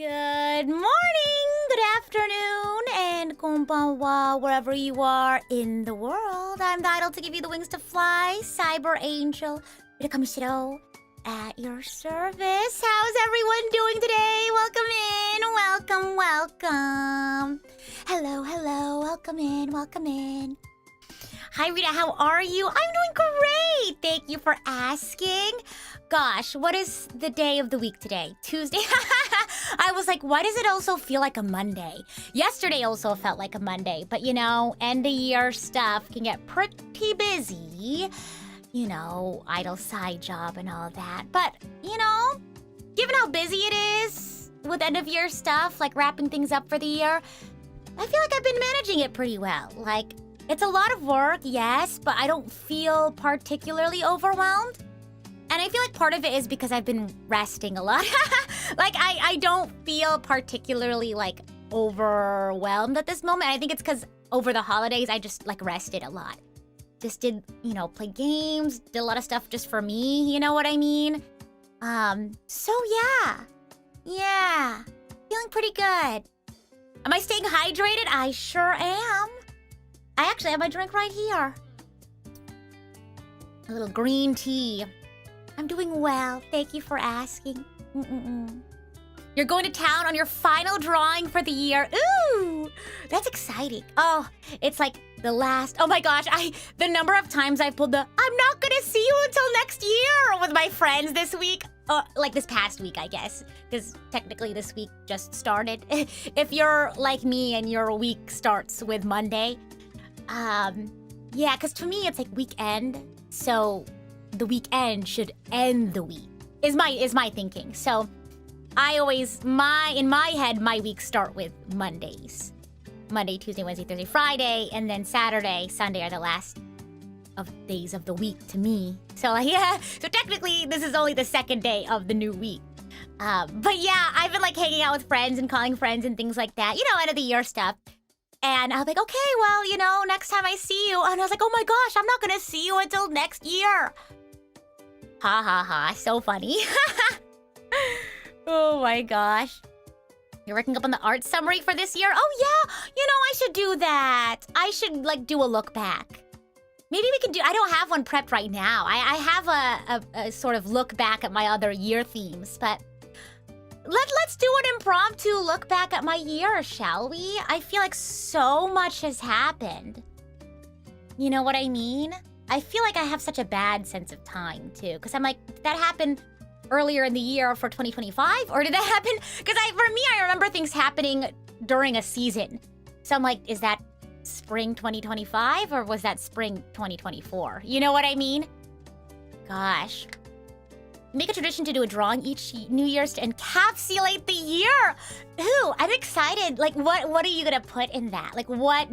Good morning, good afternoon, and konbanwa, wherever you are in the world. I'm the idol to give you the wings to fly, Cyber Angel, Rita Kamishiro, at your service. How's everyone doing today? Welcome in, welcome. Hello, welcome in. Hi, Rita, how are you? I'm doing great. Thank you for asking. Gosh, what is the day of the week today? Tuesday? I was like, why does it also feel like a Monday? Yesterday also felt like a Monday, but you know, end of year stuff can get pretty busy. You know, idle side job and all that. But, you know, given how busy it is with end of year stuff, like wrapping things up for the year, I feel like I've been managing it pretty well. Like, it's a lot of work, yes, but I don't feel particularly overwhelmed. And I feel like part of it is because I've been resting a lot. Like, I don't feel particularly, like, overwhelmed at this moment. I think it's because over the holidays, I just, like, rested a lot. Just did, you know, play games, did a lot of stuff just for me, you know what I mean? So yeah. Feeling pretty good. Am I staying hydrated? I sure am. I actually have my drink right here. A little green tea. I'm doing well. Thank you for asking. You're going to town on your final drawing for the year. Ooh, that's exciting. Oh, it's like the last. Oh my gosh, the number of times I pulled the I'm not gonna see you until next year with my friends this week. Like this past week, I guess, because technically this week just started. If you're like me and your week starts with Monday, yeah, because to me it's like weekend, so the weekend should end the week. Is my thinking. So I always in my head my weeks start with Mondays. Monday, Tuesday, Wednesday, Thursday, Friday, and then Saturday, Sunday are the last of days of the week to me. So yeah, so technically this is only the second day of the new week. But yeah, I've been like hanging out with friends and calling friends and things like that. You know, end of the year stuff. And I was like, okay, well, you know, next time I see you. And I was like, oh my gosh, I'm not gonna see you until next year. Ha, so funny. Oh my gosh. You're working up on the art summary for this year? Oh yeah, you know, I should do that. I should like do a look back. Maybe we can do, I don't have one prepped right now. I have a sort of look back at my other year themes, but let's do an impromptu look back at my year, shall we? I feel like so much has happened. You know what I mean? I feel like I have such a bad sense of time too, because I'm like, did that happen earlier in the year for 2025? Or did that happen? Because for me, I remember things happening during a season. So I'm like, is that spring 2025 or was that spring 2024? You know what I mean? Gosh. Make a tradition to do a drawing each New Year's to encapsulate the year. Ooh, I'm excited. Like, what are you gonna put in that? Like, what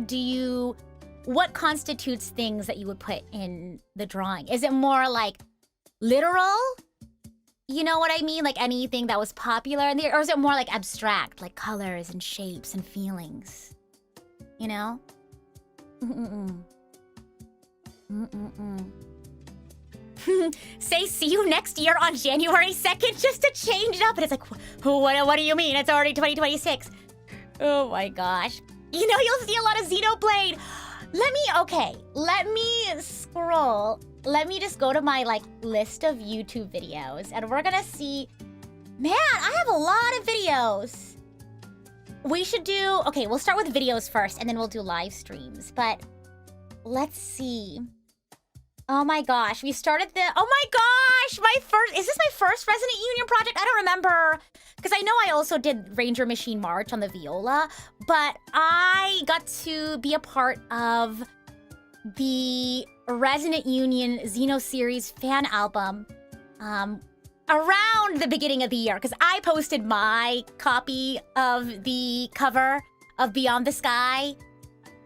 constitutes things that you would put in the drawing? Is it more like literal? You know what I mean? Like anything that was popular in the year? Or is it more like abstract, like colors and shapes and feelings? You know? Say see you next year on January 2nd just to change it up. And it's like, what do you mean? It's already 2026. Oh my gosh. You know, you'll see a lot of Xenoblade. Let me scroll. Let me just go to my like list of YouTube videos and we're gonna see. Man, I have a lot of videos. We should do, okay, we'll start with videos first and then we'll do live streams. But let's see. Oh my gosh, we started oh my gosh, is this my first Resident Union project? I don't remember. Because I know I also did Ranger Machine March on the viola, but I got to be a part of the Resident Union Xeno series fan album around the beginning of the year, because I posted my copy of the cover of Beyond the Sky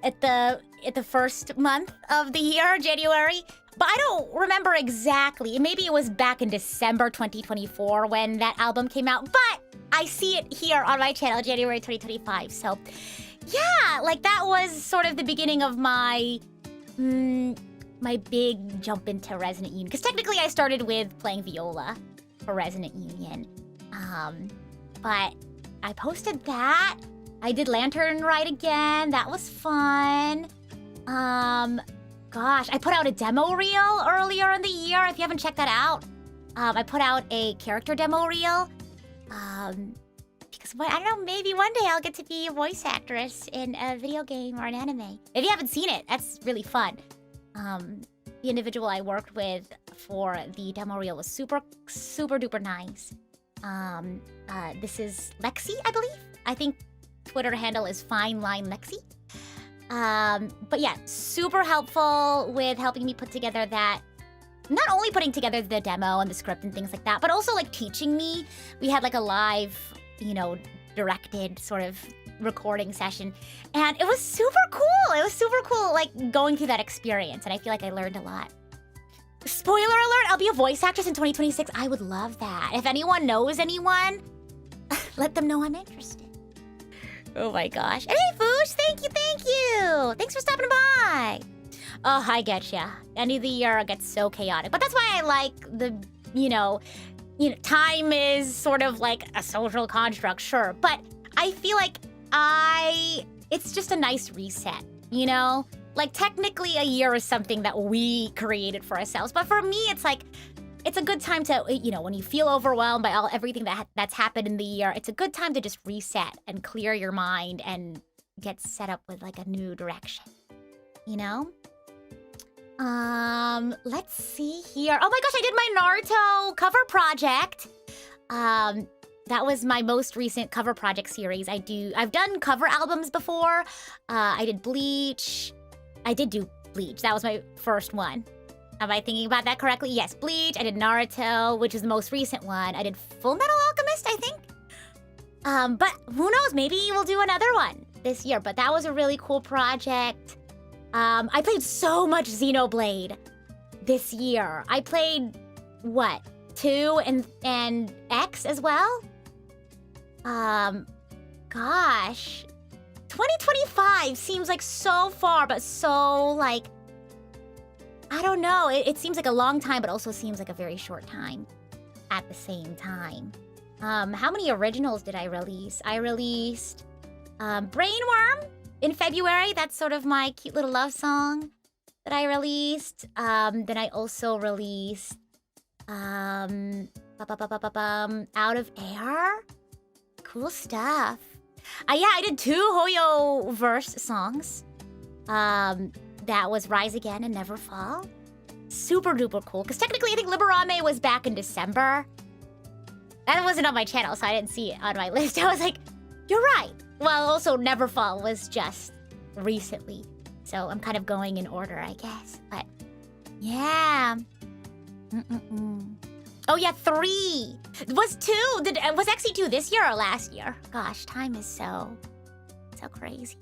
at the first month of the year, January. But I don't remember exactly. Maybe it was back in December 2024 when that album came out. But I see it here on my channel, January 2025. So yeah, like that was sort of the beginning of my big jump into Resident Union. Because technically I started with playing viola for Resident Union. But I posted that. I did Lantern Ride again. That was fun. Gosh, I put out a demo reel earlier in the year. If you haven't checked that out, I put out a character demo reel. Because I don't know, maybe one day I'll get to be a voice actress in a video game or an anime. If you haven't seen it, that's really fun. The individual I worked with for the demo reel was super duper nice. This is Lexi, I believe. I think Twitter handle is FineLineLexi. But yeah, super helpful with helping me put together that. Not only putting together the demo and the script and things like that, but also like teaching me. We had like a live, directed sort of recording session, and it was super cool. It was super cool, like going through that experience, and I feel like I learned a lot. Spoiler alert, I'll be a voice actress in 2026. I would love that. If anyone knows anyone, let them know I'm interested. Oh my gosh. And hey, Foosh, thank you. Thanks for stopping by. Oh, I get ya. End of the year gets so chaotic. But that's why I like the, time is sort of like a social construct, sure. But I feel like it's just a nice reset, Like, technically a year is something that we created for ourselves. But for me, it's like, it's a good time to, when you feel overwhelmed by everything that's happened in the year, it's a good time to just reset and clear your mind and get set up with like a new direction, Let's see here. Oh my gosh, I did my Naruto cover project. That was my most recent cover project series. I've done cover albums before. I did Bleach. I did do Bleach. That was my first one. Am I thinking about that correctly? Yes, Bleach. I did Naruto, which is the most recent one. I did Full Metal Alchemist, I think. But who knows? Maybe we'll do another one this year. But that was a really cool project. I played so much Xenoblade this year. I played, 2 and X as well? Gosh. 2025 seems like so far, but so like, I don't know. It seems like a long time, but also seems like a very short time at the same time. How many originals did I release? I released Brainworm in February. That's sort of my cute little love song that I released. Then I also released Out of Air. Cool stuff. Yeah, I did 2 Hoyo verse songs. That was Rise Again and Never Fall. Super duper cool. Because technically I think Liberame was back in December. That wasn't on my channel, so I didn't see it on my list. I was like, you're right. Well, also Never Fall was just recently. So I'm kind of going in order, I guess. But yeah. Oh yeah, 3. Was 2. Was actually 2 this year or last year? Gosh, time is so crazy.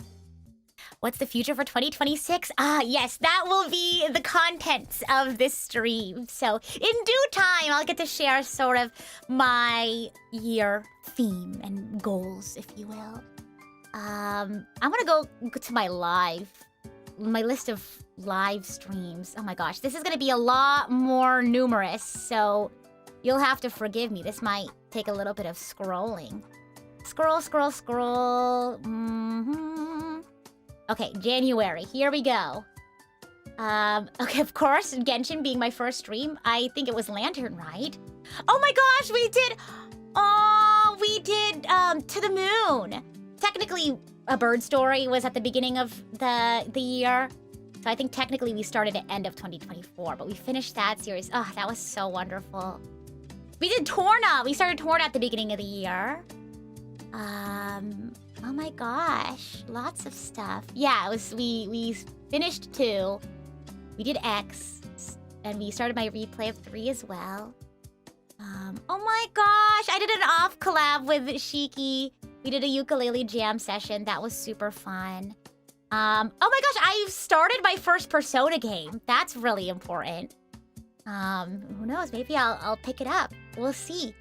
What's the future for 2026? Yes, that will be the contents of this stream. So in due time, I'll get to share sort of my year theme and goals, if you will. I'm gonna go to my list of live streams. Oh my gosh, this is gonna be a lot more numerous, so you'll have to forgive me. This might take a little bit of scrolling. Scroll. Okay, January. Here we go. Okay, of course, Genshin being my first stream. I think it was Lantern Ride. Oh my gosh, we did To the Moon. Technically, A Bird Story was at the beginning of the year. So I think technically we started at end of 2024, but we finished that series. Oh, that was so wonderful. We did Torna. We started Torna at the beginning of the year. Oh my gosh, lots of stuff. Yeah, it was we finished 2. We did X, and we started my replay of 3 as well. Oh my gosh, I did an off collab with Shiki. We did a ukulele jam session. That was super fun. Oh my gosh, I started my first Persona game. That's really important. Who knows? Maybe I'll pick it up. We'll see.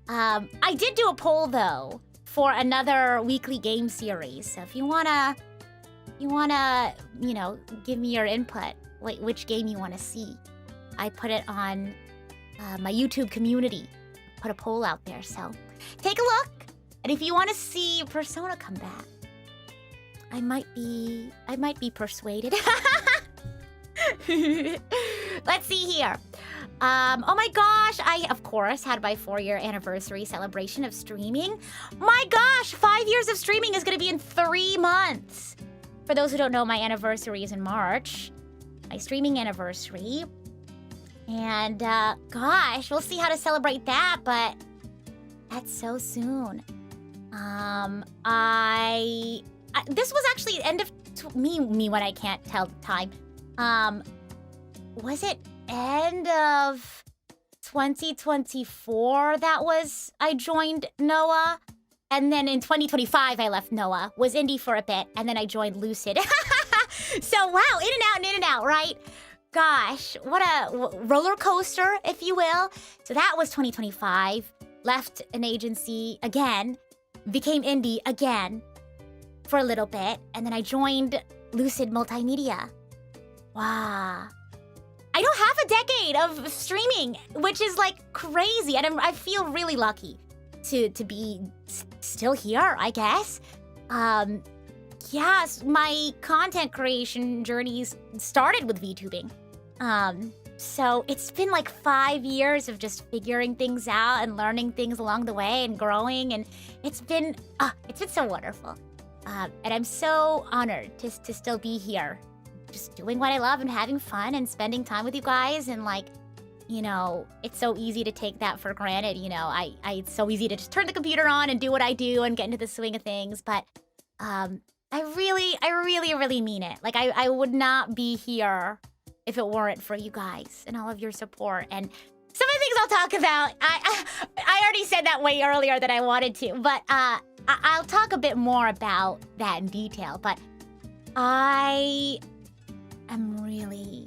I did do a poll though for another weekly game series. So if you wanna, give me your input, which game you wanna see. I put it on my YouTube community. Put a poll out there, so take a look. And if you want to see Persona come back, I might be persuaded. Let's see here. Oh my gosh, I, of course, had my 4-year anniversary celebration of streaming. My gosh, 5 years of streaming is going to be in 3 months. For those who don't know, my anniversary is in March. My streaming anniversary. And, gosh, we'll see how to celebrate that, but that's so soon. This was actually end of, me when I can't tell the time. Was it end of 2024 I joined Noah? And then in 2025 I left Noah, was indie for a bit, and then I joined Lucid. So wow, in and out, right? Gosh, what a roller coaster, if you will. So that was 2025. Left an agency again, became indie again for a little bit, and then I joined Lucid Multimedia. Wow. I don't have a decade of streaming, which is like crazy, and I feel really lucky to be still here, I guess. Yes, my content creation journeys started with VTubing. So it's been like 5 years of just figuring things out and learning things along the way and growing, and it's been so wonderful. And I'm so honored to still be here, just doing what I love and having fun and spending time with you guys. And like, you know, it's so easy to take that for granted. You know, it's so easy to just turn the computer on and do what I do and get into the swing of things. But I really mean it. Like I would not be here if it weren't for you guys and all of your support. And some of the things I'll talk about, I already said that way earlier than I wanted to, but I'll talk a bit more about that in detail. But I am really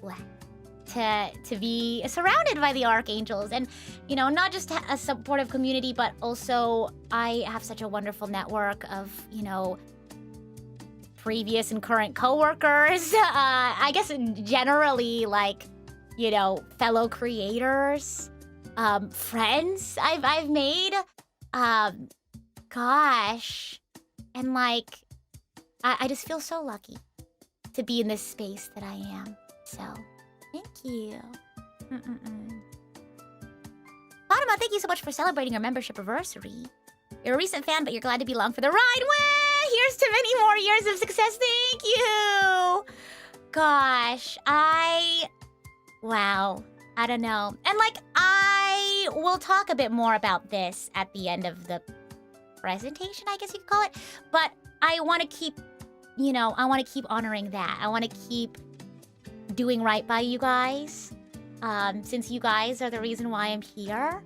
blessed to be surrounded by the archangels, and you know, not just a supportive community, but also I have such a wonderful network of, you know, previous and current coworkers. I guess generally, like, you know, fellow creators, friends I've made. Gosh, and like I just feel so lucky to be in this space that I am. So thank you. Fatima, thank you so much for celebrating your membership anniversary. You're a recent fan, but you're glad to be along for the ride. Well, here's to many more years of success. Thank you. Gosh, wow, I don't know. And like, I will talk a bit more about this at the end of the presentation, I guess you could call it. But I want to keep, you know, I want to keep honoring that. I want to keep doing right by you guys. Since you guys are the reason why I'm here,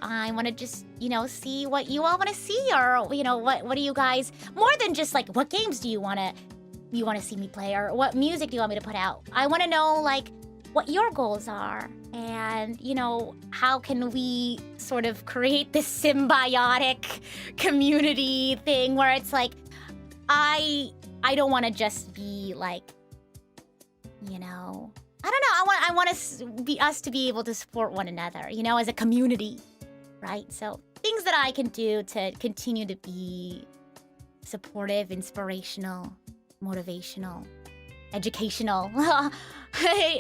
I want to just, you know, see what you all want to see, or, you know, what do you guys, more than just like, what games do you want to see me play, or what music do you want me to put out? I want to know, like, what your goals are, and, you know, how can we sort of create this symbiotic community thing where it's like, I don't want to just be like, you know, I don't know, I want us to be able to support one another, you know, as a community, right? So things that I can do to continue to be supportive, inspirational, motivational, educational.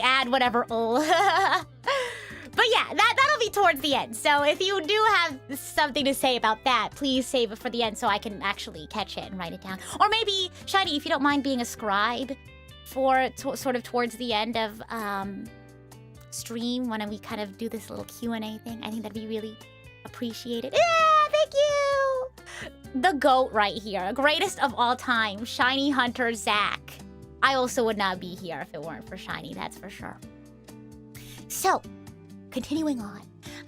Add whatever. But yeah, that'll be towards the end. So if you do have something to say about that, please save it for the end so I can actually catch it and write it down. Or maybe, Shiny, if you don't mind being a scribe for sort of towards the end of stream, when we kind of do this little Q&A thing, I think that'd be really appreciated. Yeah, thank you! The GOAT right here, greatest of all time, Shiny Hunter Zach. I also would not be here if it weren't for Shiny, that's for sure. So, continuing on.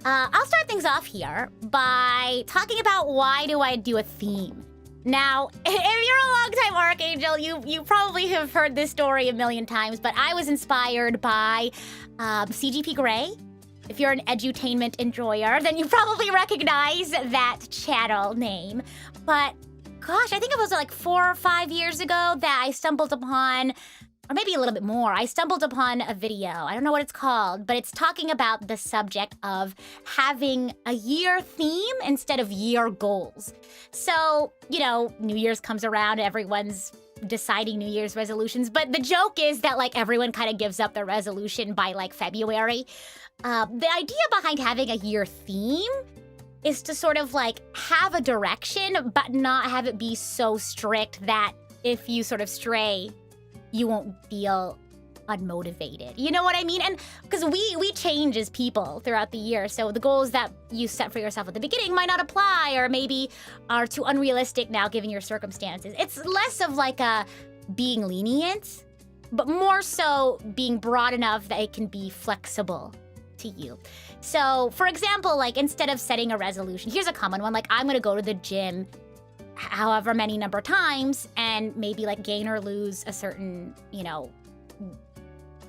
I'll start things off here by talking about why do I do a theme. Now, if you're a longtime Archangel, you probably have heard this story a million times, but I was inspired by CGP Grey. If you're an edutainment enjoyer, then you probably recognize that channel name. But gosh, I think it was like 4 or 5 years ago that I stumbled upon or maybe a little bit more, I stumbled upon a video. I don't know what it's called, but it's talking about the subject of having a year theme instead of year goals. So, New Year's comes around, everyone's deciding New Year's resolutions, but the joke is that like everyone kind of gives up their resolution by like February. The idea behind having a year theme is to sort of like have a direction, but not have it be so strict that if you sort of stray, you won't feel unmotivated. You know what I mean? And because we change as people throughout the year, so the goals that you set for yourself at the beginning might not apply, or maybe are too unrealistic now given your circumstances. It's less of like a being lenient, but more so being broad enough that it can be flexible to you. So, for example, like instead of setting a resolution, here's a common one, like I'm gonna go to the gym however many number of times and maybe like gain or lose a certain,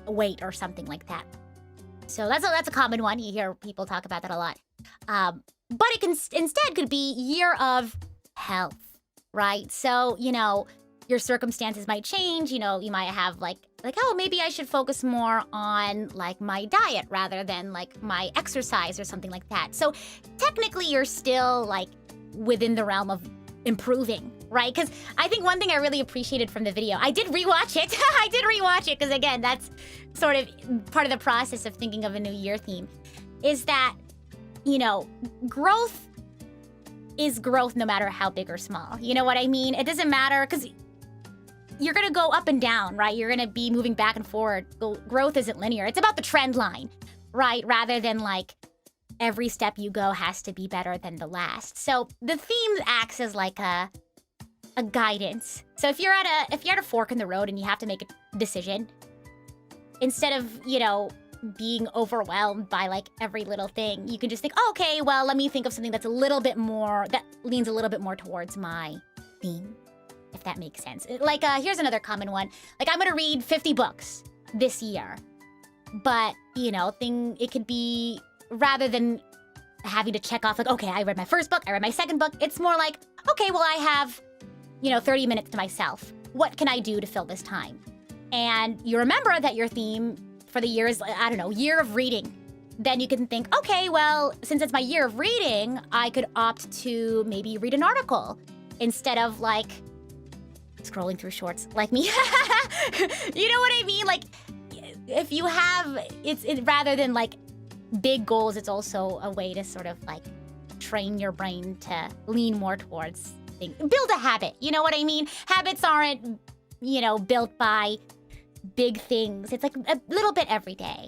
weight or something like that. So that's a common one. You hear people talk about that a lot. But it can instead could be year of health, right? So, your circumstances might change. You might have like, oh, maybe I should focus more on like my diet rather than like my exercise or something like that. So technically you're still like within the realm of improving, right? Because I think one thing I really appreciated from the video, I did rewatch it. I did rewatch it because again, that's sort of part of the process of thinking of a new year theme, is that, growth is growth no matter how big or small. You know what I mean? It doesn't matter because you're going to go up and down, right? You're going to be moving back and forward. Growth isn't linear. It's about the trend line, right? Rather than like every step you go has to be better than the last. So the theme acts as like a guidance. So if you're at a fork in the road and you have to make a decision, instead of, being overwhelmed by like every little thing, you can just think, oh, okay, well, let me think of something that leans a little bit more towards my theme, if that makes sense. Like, here's another common one. Like, I'm gonna read 50 books this year. But, it could be, rather than having to check off like, okay, I read my first book, I read my second book, it's more like, okay, well, I have, 30 minutes to myself. What can I do to fill this time? And you remember that your theme for the year is, I don't know, year of reading. Then you can think, okay, well, since it's my year of reading, I could opt to maybe read an article instead of like scrolling through shorts like me. You know what I mean? Like, if you have, it's rather than like big goals, it's also a way to sort of like train your brain to lean more towards things. Build a habit, you know what I mean? Habits aren't, built by big things. It's like a little bit every day,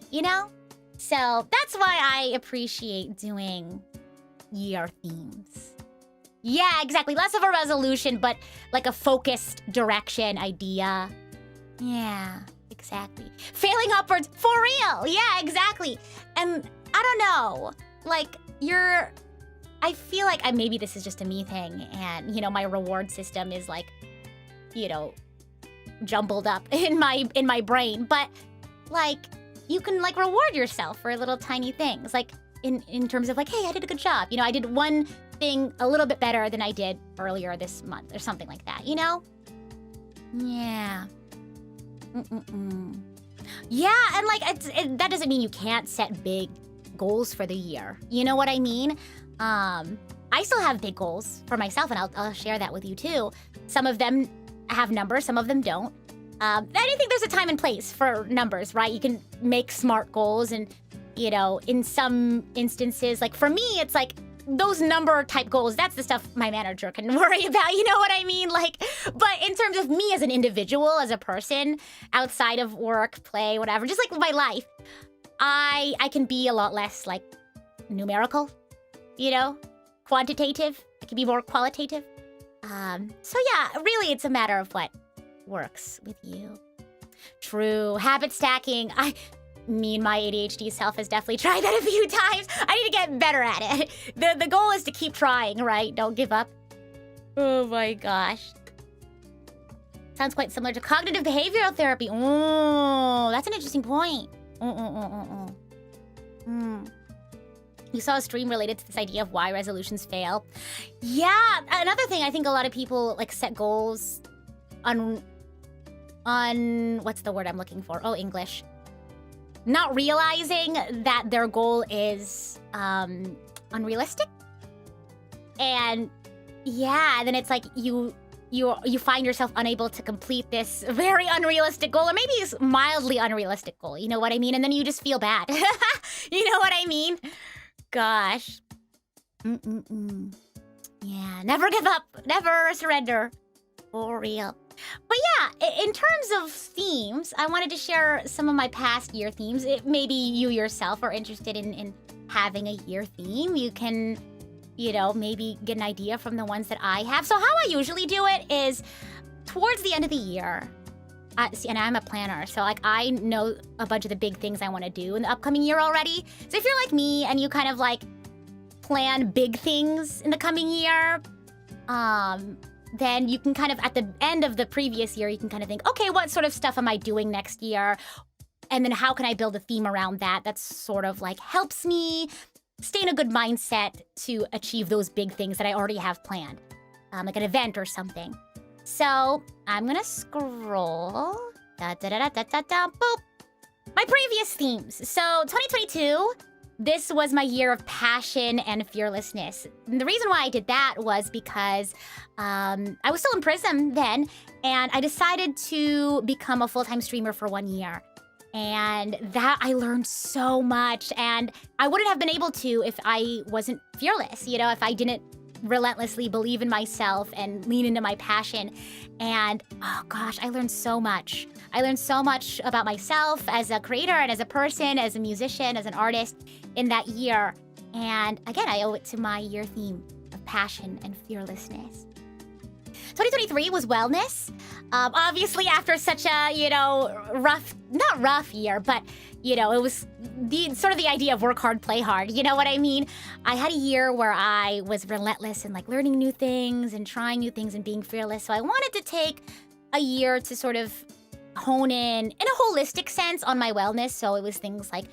So that's why I appreciate doing year themes. Yeah, exactly. Less of a resolution, but like a focused direction idea. Yeah, exactly. Failing upwards, for real. Yeah, exactly. And I don't know, like I feel like maybe this is just a me thing, and my reward system is like, jumbled up in my brain, but like you can like reward yourself for little tiny things, like in terms of like, hey, I did a good job. I did one thing a little bit better than I did earlier this month or something like that, Yeah. Yeah, and like that doesn't mean you can't set big goals for the year. You know what I mean? I still have big goals for myself, and I'll share that with you too. Some of them have numbers, some of them don't. I think there's a time and place for numbers, right? You can make SMART goals, and in some instances, like for me, it's like those number type goals, that's the stuff my manager can worry about, you know what I mean? Like, but in terms of me as an individual, as a person, outside of work, play, whatever, just like my life, I can be a lot less like numerical, quantitative. I can be more qualitative. So yeah, really it's a matter of what works with you. True. Habit stacking. Me and my ADHD self has definitely tried that a few times. I need to get better at it. The goal is to keep trying, right? Don't give up. Oh my gosh. Sounds quite similar to cognitive behavioral therapy. Oh, that's an interesting point. You saw a stream related to this idea of why resolutions fail. Yeah, another thing, I think a lot of people like set goals what's the word I'm looking for? Oh, English. Not realizing that their goal is unrealistic. And yeah, then it's like you find yourself unable to complete this very unrealistic goal, or maybe it's mildly unrealistic goal. You know what I mean? And then you just feel bad. You know what I mean? Gosh. Yeah, never give up. Never surrender. For real. But yeah, in terms of themes, I wanted to share some of my past year themes. Maybe you yourself are interested in having a year theme. You can, maybe get an idea from the ones that I have. So how I usually do it is towards the end of the year. And I'm a planner, so I know a bunch of the big things I want to do in the upcoming year already. So if you're like me and you kind of plan big things in the coming year, then you can kind of, at the end of the previous year, you can kind of think, okay, what sort of stuff am I doing next year? And then how can I build a theme around that that sort of helps me stay in a good mindset to achieve those big things that I already have planned, like an event or something. So I'm gonna scroll. Boop. My previous themes. So 2022, this was my year of passion and fearlessness. And the reason why I did that was because I was still in prison then, and I decided to become a full-time streamer for 1 year. And that I learned so much, and I wouldn't have been able to if I wasn't fearless, if I didn't relentlessly believe in myself and lean into my passion. And oh gosh, I learned so much. I learned so much about myself as a creator and as a person, as a musician, as an artist in that year. And again, I owe it to my year theme of passion and fearlessness. 2023 was wellness. Obviously, after such a, not rough year, but, it was the idea of work hard, play hard. You know what I mean? I had a year where I was relentless in learning new things and trying new things and being fearless. So I wanted to take a year to sort of hone in a holistic sense on my wellness. So it was things like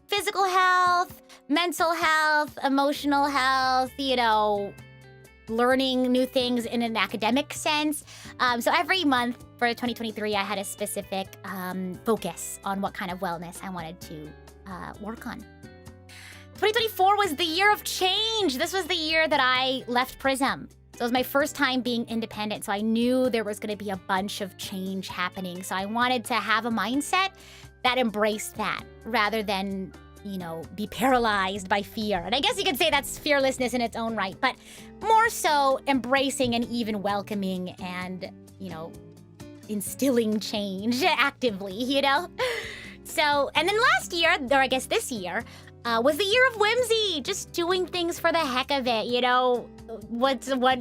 physical health, mental health, emotional health, learning new things in an academic sense. So every month for 2023, I had a specific focus on what kind of wellness I wanted to work on. 2024 was the year of change. This was the year that I left prison. So it was my first time being independent. So I knew there was going to be a bunch of change happening. So I wanted to have a mindset that embraced that rather than be paralyzed by fear. And I guess you could say that's fearlessness in its own right, but more so embracing and even welcoming and, instilling change actively, So, and then last year, or I guess this year, was the year of whimsy, just doing things for the heck of it,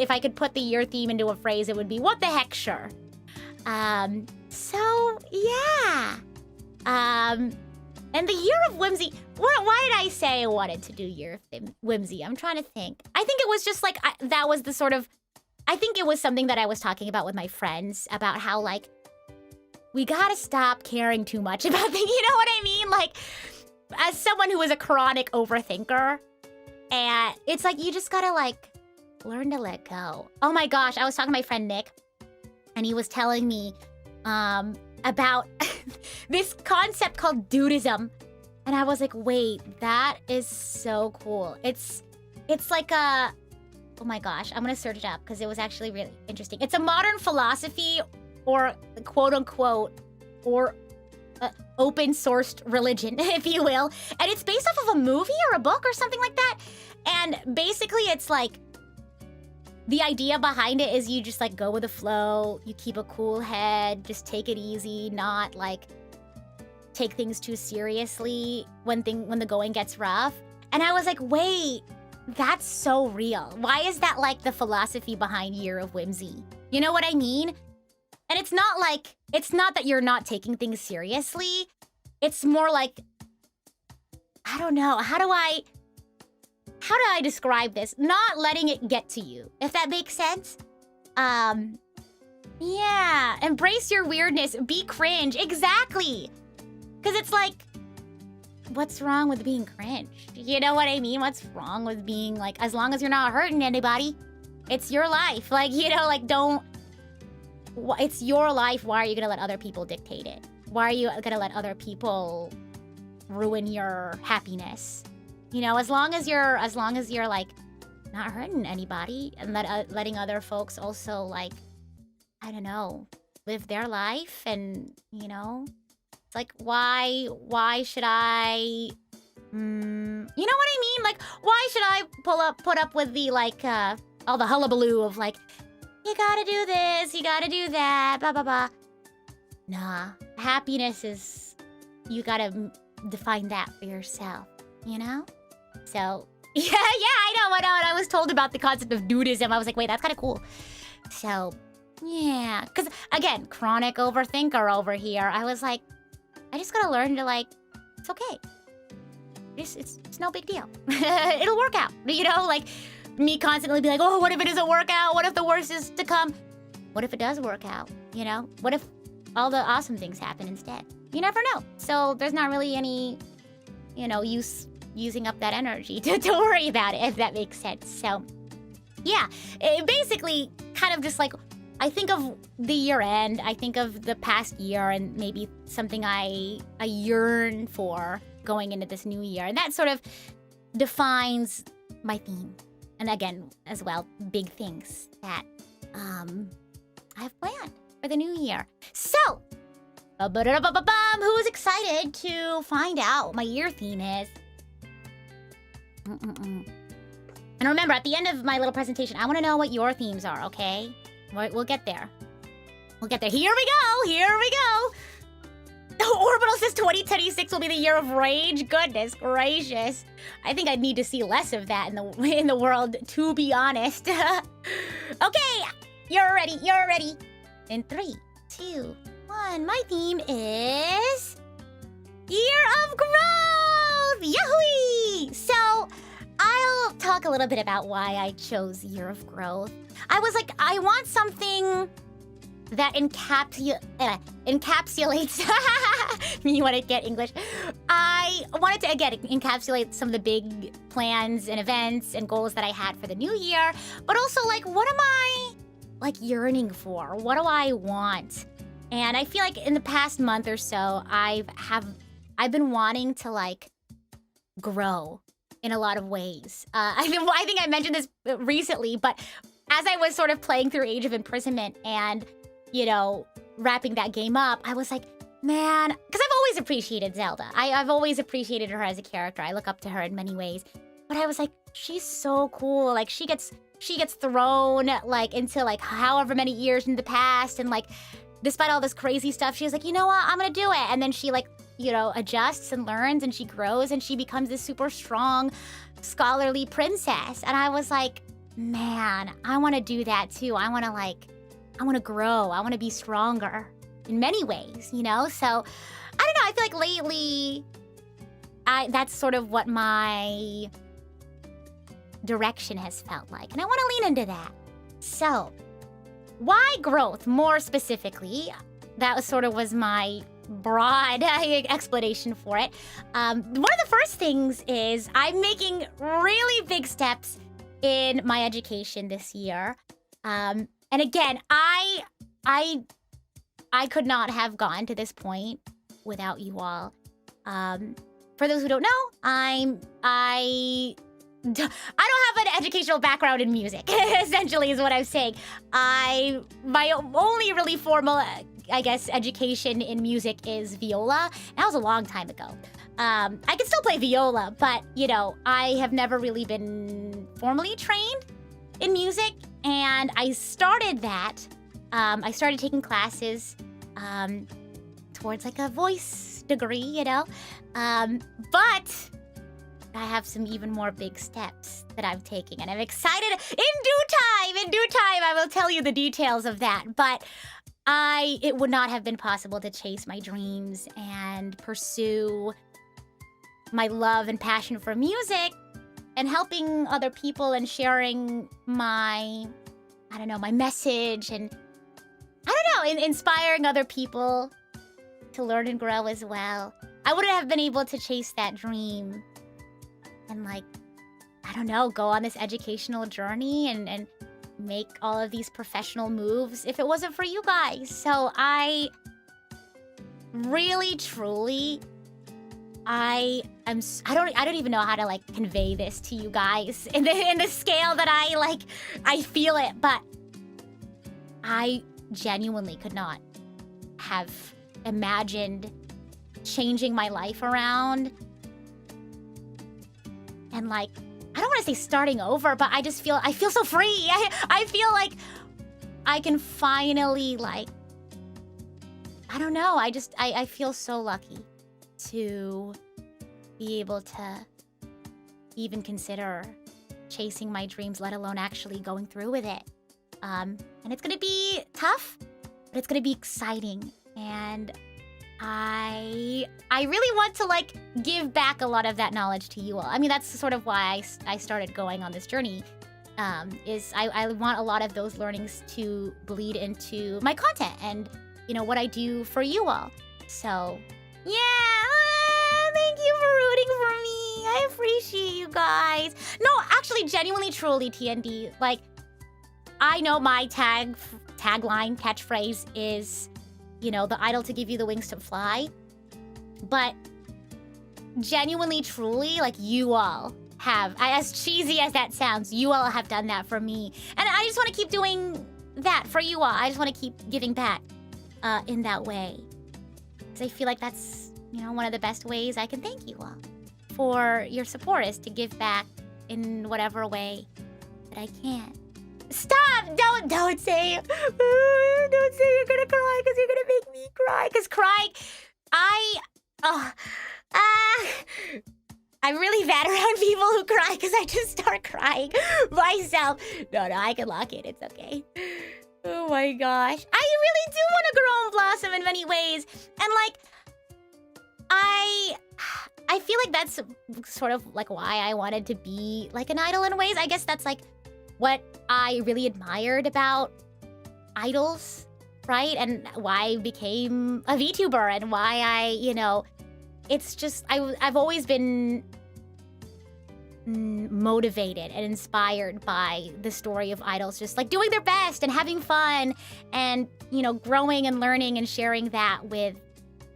if I could put the year theme into a phrase, it would be, what the heck, sure. So, yeah. And the year of whimsy, why did I say I wanted to do year of whimsy? I'm trying to think. I think it was just that was the sort of, I think it was something that I was talking about with my friends about how we gotta stop caring too much about things, you know what I mean? As someone who is a chronic overthinker, and it's you just gotta learn to let go. Oh my gosh, I was talking to my friend Nick, and he was telling me, about this concept called dudism. And I was like, wait, that is so cool. It's oh my gosh, I'm gonna search it up because it was actually really interesting. It's a modern philosophy or quote unquote, or open sourced religion, if you will. And it's based off of a movie or a book or something like that. And basically it's the idea behind it is you just go with the flow, you keep a cool head, just take it easy, not take things too seriously when the going gets rough. And I was like, wait, that's so real. Why is that the philosophy behind Year of Whimsy? You know what I mean? And it's not that you're not taking things seriously. It's more I don't know, how do I describe this? Not letting it get to you, if that makes sense. Yeah, embrace your weirdness, be cringe, exactly. Because it's what's wrong with being cringe? You know what I mean? What's wrong with being as long as you're not hurting anybody, it's your life. Don't it's your life. Why are you gonna let other people dictate it? Why are you gonna let other people ruin your happiness? You know, as long as you're like not hurting anybody and letting other folks also like, I don't know, live their life. And you know, it's like, why should I, you know what I mean? Like, why should I put up with the like all the hullabaloo of like, you gotta do this, you gotta do that, blah blah blah. Nah, happiness is, you gotta define that for yourself, you know? So yeah, I know. And I was told about the concept of nudism. I was like, wait, that's kind of cool. So yeah, because again, chronic overthinker over here. I was like, I just gotta learn to like, it's okay. It's no big deal. It'll work out. You know, like me constantly be like, oh, what if it doesn't work out? What if the worst is to come? What if it does work out? You know, what if all the awesome things happen instead? You never know. So there's not really any, you know, using up that energy to worry about it, if that makes sense. So yeah, it basically kind of just like, I think of the year end, I think of the past year and maybe something I yearn for going into this new year. And that sort of defines my theme. And again, as well, big things that I have planned for the new year. So, who's excited to find out what my year theme is? And remember, at the end of my little presentation, I want to know what your themes are, okay? We'll get there. We'll get there. Here we go! Here we go! Orbital says 2026 will be the year of rage. Goodness gracious. I think I need to see less of that in the world, to be honest. Okay, you're ready. You're ready. In 3, 2, 1. My theme is Year of Growth! Yahoo! So, I'll talk a little bit about why I chose Year of Growth. I was like, I want something that encapsulates you want to get English. I wanted to again encapsulate some of the big plans and events and goals that I had for the new year, but also like, what am I like yearning for? What do I want? And I feel like in the past month or so, I've been wanting to like grow in a lot of ways. I think I mentioned this recently, but as I was sort of playing through Age of Imprisonment and, you know, wrapping that game up, I was like, man, because I've always appreciated Zelda. I've always appreciated her as a character. I look up to her in many ways. But I was like, she's so cool. Like, she gets thrown, like, into, like, however many years in the past. And, like, despite all this crazy stuff, she was like, you know what? I'm going to do it. And then she, like, you know, adjusts and learns and she grows and she becomes this super strong, scholarly princess. And I was like, man, I want to do that too. I want to grow. I want to be stronger in many ways, you know? So, I don't know. I feel like lately, that's sort of what my direction has felt like. And I want to lean into that. So, why growth more specifically? That was my broad explanation for it. One of the first things is I'm making really big steps in my education this year. And again, I could not have gotten to this point without you all. For those who don't know, I don't have an educational background in music, essentially is what I'm saying. My only really formal, I guess, education in music is viola. That was a long time ago. I can still play viola, but, you know, I have never really been formally trained in music. And I started that. I started taking classes towards like a voice degree, you know. But I have some even more big steps that I'm taking, and I'm excited. In due time, I will tell you the details of that. But it would not have been possible to chase my dreams and pursue my love and passion for music and helping other people and sharing my, I don't know, my message and, I don't know, inspiring other people to learn and grow as well. I wouldn't have been able to chase that dream and, like, I don't know, go on this educational journey and make all of these professional moves if it wasn't for you guys. So I really, truly, I don't even know how to like convey this to you guys in the scale that I feel it, but I genuinely could not have imagined changing my life around and like, I don't want to say starting over, but I feel so free. I feel like I can finally like, I don't know. I feel so lucky to be able to even consider chasing my dreams, let alone actually going through with it. And it's gonna be tough, but it's gonna be exciting. And I really want to like give back a lot of that knowledge to you all. I mean, that's sort of why I started going on this journey. Is I want a lot of those learnings to bleed into my content and, you know, what I do for you all. So, yeah, thank you for rooting for me. I appreciate you guys. No, actually, genuinely, truly, TND, like, I know my tagline, catchphrase is, you know, the idol to give you the wings to fly. But genuinely, truly, like, you all have, as cheesy as that sounds, you all have done that for me. And I just want to keep doing that for you all. I just want to keep giving back in that way. Because I feel like that's, you know, one of the best ways I can thank you all for your support, is to give back in whatever way that I can. Stop! Don't say you're gonna cry, because you're gonna make me cry. Because crying, I'm really bad around people who cry because I just start crying myself. No, I can lock it. It's okay. Oh my gosh. I really do want to grow and blossom in many ways. And like, I feel like that's sort of like why I wanted to be like an idol in ways. I guess that's like what I really admired about idols, right? And why I became a VTuber and why I, you know, it's just, I've always been motivated and inspired by the story of idols just like doing their best and having fun and, you know, growing and learning and sharing that with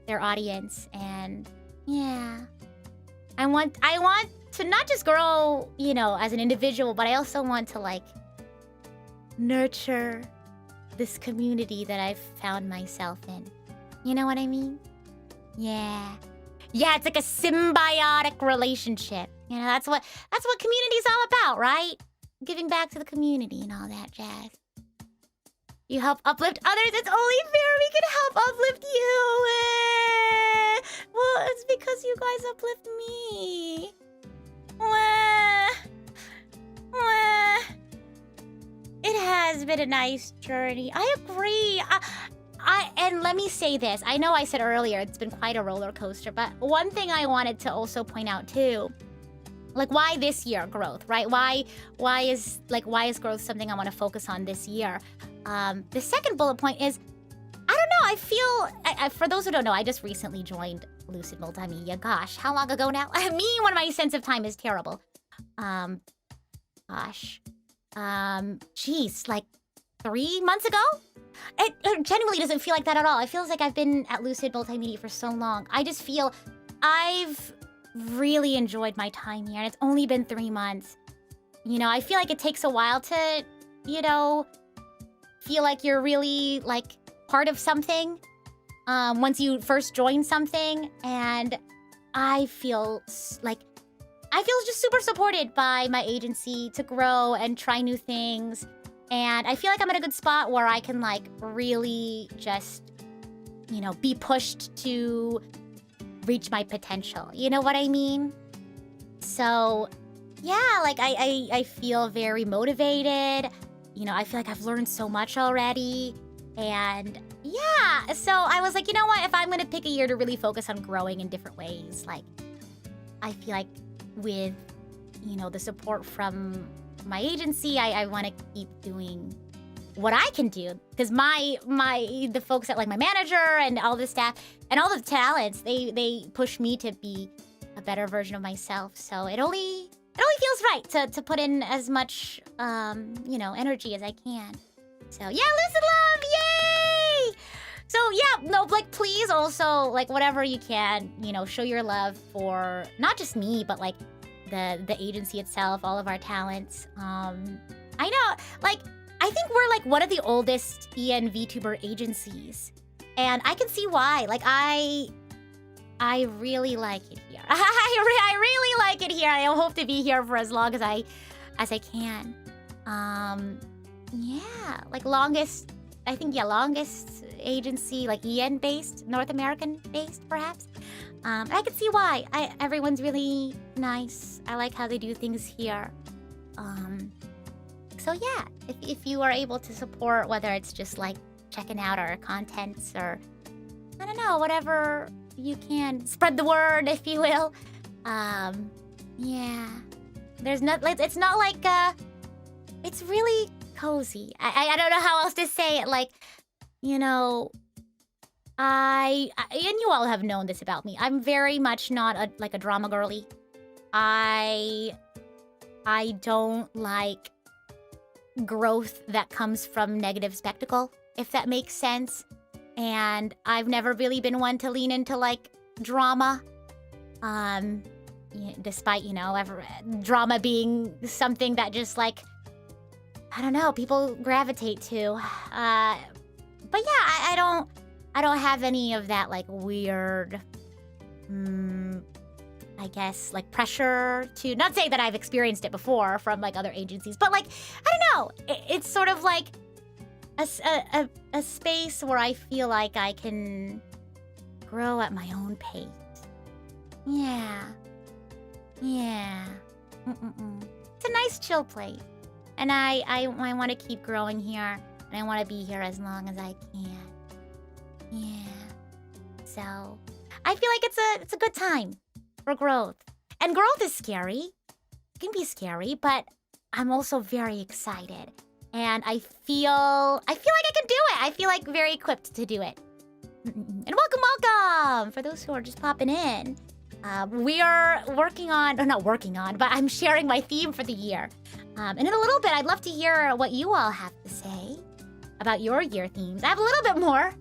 their audience. And yeah, I want to not just grow, you know, as an individual, but I also want to like nurture this community that I've found myself in. You know what I mean? Yeah. Yeah, it's like a symbiotic relationship. You know, that's what community's all about, right? Giving back to the community and all that jazz. You help uplift others, it's only fair we can help uplift you. Well, it's because you guys uplift me. It has been a nice journey. I agree. And let me say this. I know I said earlier it's been quite a roller coaster, but one thing I wanted to also point out too, like why this year growth, right? Why is growth something I want to focus on this year? The second bullet point is, I don't know, I feel, for those who don't know, I just recently joined Lucid Multimedia. Gosh, how long ago now? Me, when my sense of time is terrible. Geez, like 3 months ago? It genuinely doesn't feel like that at all. It feels like I've been at Lucid Multimedia for so long. I just feel I've really enjoyed my time here, and it's only been 3 months. You know, I feel like it takes a while to, you know, feel like you're really, like, part of something once you first join something. And I feel just super supported by my agency to grow and try new things. And I feel like I'm in a good spot where I can, like, really just, you know, be pushed to reach my potential. You know what I mean? So, yeah, like, I feel very motivated. You know, I feel like I've learned so much already. And, yeah, so I was like, you know what? If I'm going to pick a year to really focus on growing in different ways, like, I feel like with, you know, the support from my agency, I want to keep doing what I can do, because the folks at like my manager and all the staff and all the talents, they push me to be a better version of myself. So it only it only feels right to put in as much, energy as I can. So, yeah, listen, love, yay! So, yeah, no, like, please also, like, whatever you can, show your love for not just me, but, like, the agency itself, all of our talents. I know, like, I think we're, like, one of the oldest EN VTuber agencies. And I can see why. Like, I really like it here. I really like it here. I hope to be here for as long as I can. Yeah, like longest agency, like EN based, North American based, perhaps. I can see why. Everyone's really nice. I like how they do things here. So yeah, if you are able to support, whether it's just like checking out our contents or I don't know, whatever you can, spread the word, if you will. Yeah, it's not like it's really cozy. I don't know how else to say it. Like, I and you all have known this about me. I'm very much not a drama girly. I don't like growth that comes from negative spectacle, if that makes sense. And I've never really been one to lean into like drama. Despite, drama being something that just like, I don't know, people gravitate to. But yeah, I don't have any of that like weird, I guess, like pressure to, not saying that I've experienced it before from like other agencies, but like, I don't know, it's sort of like a space where I feel like I can grow at my own pace. Yeah. It's a nice chill place. And I want to keep growing here, and I want to be here as long as I can. Yeah. So, I feel like it's a good time for growth. And growth is scary. It can be scary, but I'm also very excited. And I feel like I can do it. I feel like very equipped to do it. And welcome! For those who are just popping in. We are but I'm sharing my theme for the year. And in a little bit, I'd love to hear what you all have to say about your year themes. I have a little bit more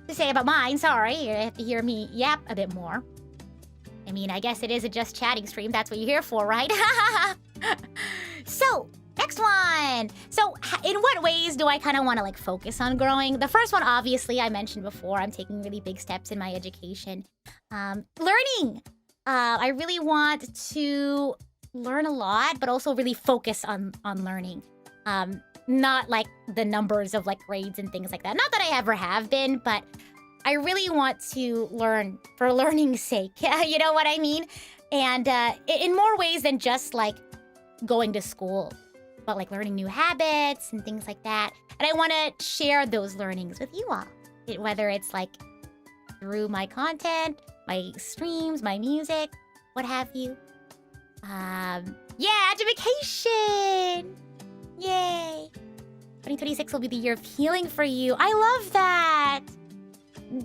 to say about mine. Sorry, you have to hear me yap a bit more. I mean, I guess it is a just chatting stream. That's what you're here for, right? So, next one. So, in what ways do I kind of want to like focus on growing? The first one, obviously, I mentioned before, I'm taking really big steps in my education. Learning. I really want to learn a lot, but also really focus on learning. Not like the numbers of like grades and things like that. Not that I ever have been, but I really want to learn for learning's sake. You know what I mean? And in more ways than just like going to school, but like learning new habits and things like that. And I want to share those learnings with you all. Whether it's like through my content, my streams, my music, what have you. Yeah, education! Yay! 2026 will be the year of healing for you. I love that!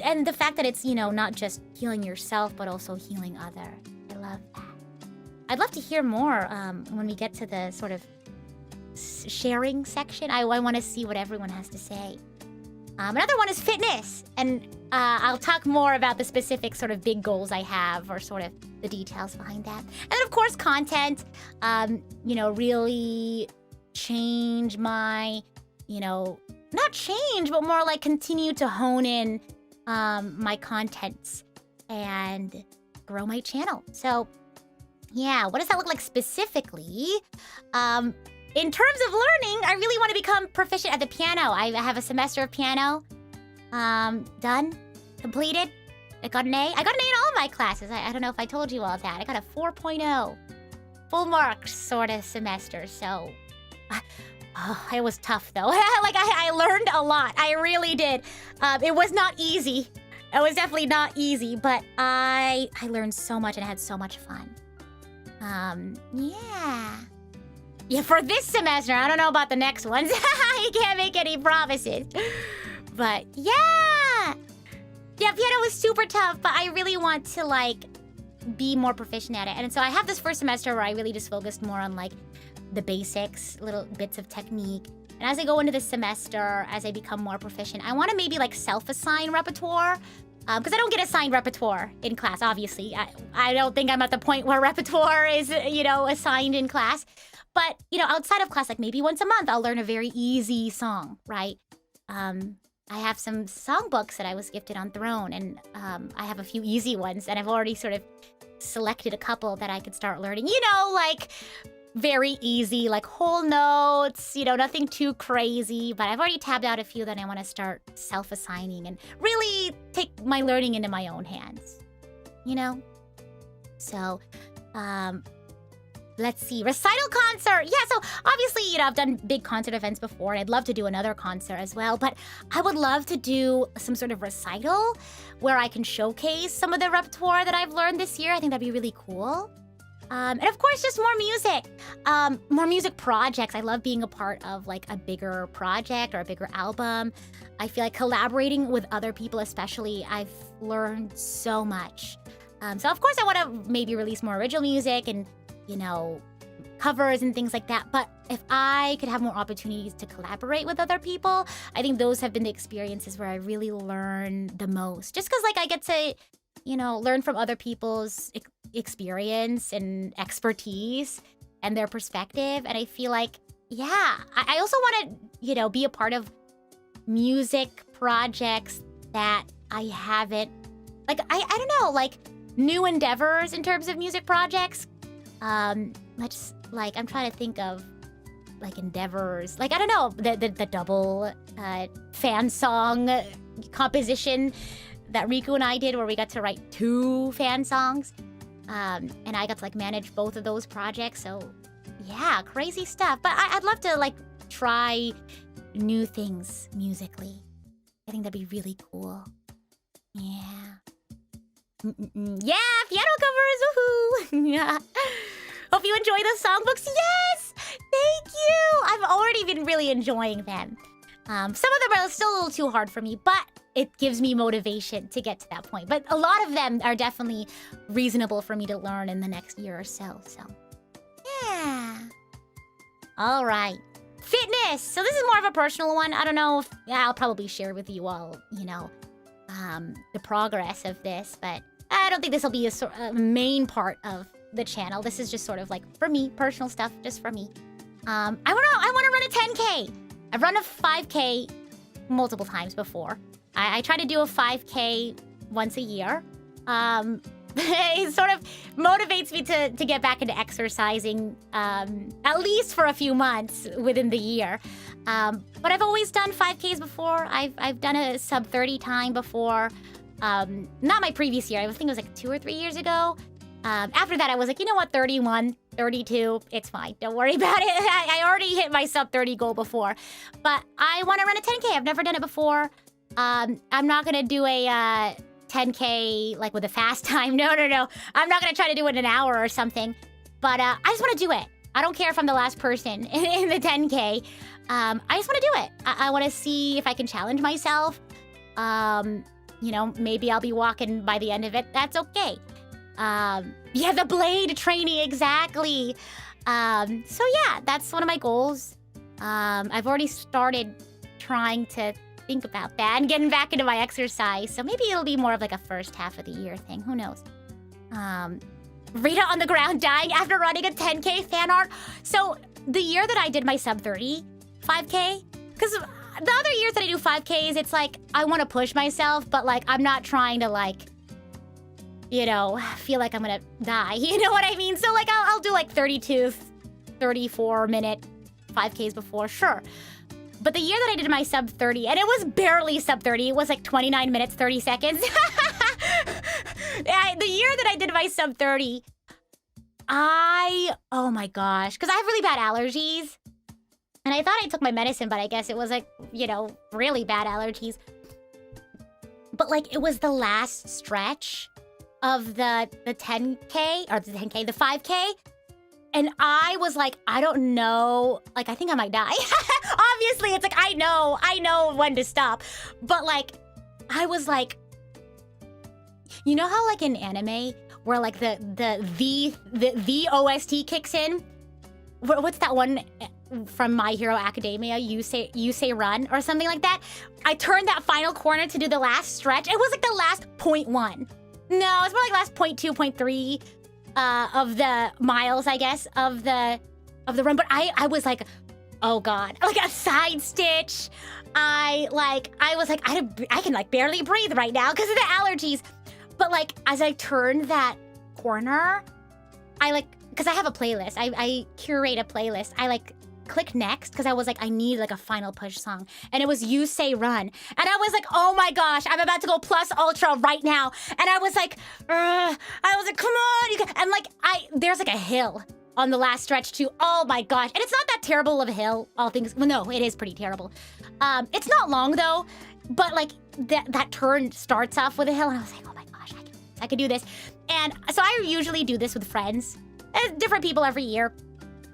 And the fact that it's, not just healing yourself, but also healing others. I love that. I'd love to hear more when we get to the sort of sharing section. I want to see what everyone has to say. Another one is fitness. And I'll talk more about the specific sort of big goals I have or sort of the details behind that. And then, of course, content. Really change my, not change, but more like continue to hone in my contents and grow my channel. So, yeah, what does that look like specifically? In terms of learning, I really want to become proficient at the piano. I have a semester of piano done, completed. I got an A. I got an A in all my classes. I don't know if I told you all that. I got a 4.0. Full marks sort of semester, so... it was tough, though. I learned a lot. I really did. It was not easy. It was definitely not easy, but I learned so much and I had so much fun. Yeah. Yeah, for this semester. I don't know about the next ones. I can't make any promises. But yeah. Yeah, piano was super tough, but I really want to, be more proficient at it. And so I have this first semester where I really just focused more on like the basics, little bits of technique. And as I go into the semester, as I become more proficient, I want to maybe like self-assign repertoire. Because I don't get assigned repertoire in class, obviously. I don't think I'm at the point where repertoire is, assigned in class. But, outside of class, like maybe once a month, I'll learn a very easy song, right? I have some songbooks that I was gifted on Throne, and I have a few easy ones, and I've already sort of selected a couple that I could start learning. Like very easy, like whole notes, nothing too crazy. But I've already tabbed out a few that I want to start self-assigning and really take my learning into my own hands, So, let's see. Recital concert. Yeah, so obviously, I've done big concert events before, and I'd love to do another concert as well. But I would love to do some sort of recital where I can showcase some of the repertoire that I've learned this year. I think that'd be really cool. And of course, just more music projects. I love being a part of like a bigger project or a bigger album. I feel like collaborating with other people, especially, I've learned so much. So of course I want to maybe release more original music and, covers and things like that. But if I could have more opportunities to collaborate with other people, I think those have been the experiences where I really learn the most. Just because like I get to, learn from other people's experience and expertise and their perspective. And I feel like, I also want to, be a part of music projects that I haven't, like, I don't know, like new endeavors in terms of music projects. I'm trying to think of like endeavors, like, I don't know, the double fan song composition that Riku and I did, where we got to write 2 fan songs. And I got to like manage both of those projects. So yeah, crazy stuff. But I'd love to like try new things musically. I think that'd be really cool. Yeah. Yeah, piano covers, woohoo! Yeah. Hope you enjoy the songbooks. Yes! Thank you! I've already been really enjoying them. Some of them are still a little too hard for me, but it gives me motivation to get to that point. But a lot of them are definitely reasonable for me to learn in the next year or so. So, yeah. All right. Fitness. So this is more of a personal one. I don't know if I'll probably share with you all, the progress of this. But I don't think this will be a main part of the channel. This is just sort of like, for me, personal stuff, just for me. I want to run a 10K. I've run a 5K multiple times before. I try to do a 5K once a year. It sort of motivates me to get back into exercising, at least for a few months within the year. But I've always done 5Ks before. I've done a sub 30 time before. Not my previous year. I think it was like 2 or 3 years ago. After that, I was like, you know what, 31, 32, it's fine. Don't worry about it. I already hit my sub 30 goal before. But I want to run a 10K. I've never done it before. I'm not going to do a 10K like with a fast time. No. I'm not going to try to do it in an hour or something. But I just want to do it. I don't care if I'm the last person in the 10K. I just want to do it. I want to see if I can challenge myself. Maybe I'll be walking by the end of it. That's okay. Yeah, the blade training, exactly. So yeah, that's one of my goals. I've already started trying to think about that and getting back into my exercise. So maybe it'll be more of like a first half of the year thing. Who knows? Rita on the ground dying after running a 10K fan art. So the year that I did my sub 30 5K, because the other years that I do 5Ks, it's like I want to push myself, but like I'm not trying to like, feel like I'm gonna die. You know what I mean? So like I'll do like 32, 34 minute 5Ks before, sure. But the year that I did my sub 30, and it was barely sub 30, it was like 29 minutes, 30 seconds. The year that I did my sub 30, oh my gosh, because I have really bad allergies. And I thought I took my medicine, but I guess it was like, really bad allergies. But like it was the last stretch of the 10K, or the 10K, the 5K. And I was like, I don't know, like I think I might die. Obviously, it's like, I know when to stop. But like, I was like, you know how like in anime, where like the OST kicks in. What's that one from My Hero Academia? You say run or something like that. I turned that final corner to do the last stretch. It was like the last 0.1. No, it's more like last 0.2, 0.3 of the miles, I guess, of the run. But I was like, oh God, like a side stitch. I was like, I can like barely breathe right now because of the allergies. But like, as I turned that corner, because I have a playlist. I curate a playlist. I like click next because I was like, I need like a final push song. And it was You Say Run. And I was like, oh my gosh, I'm about to go plus ultra right now. And I was like, come on. You can. And like, there's like a hill on the last stretch too. Oh my gosh. And it's not that terrible of a hill, all things. Well, no, it is pretty terrible. It's not long though, but like that turn starts off with a hill. And I was like, oh my gosh, I can do this. And so I usually do this with friends. Different people every year.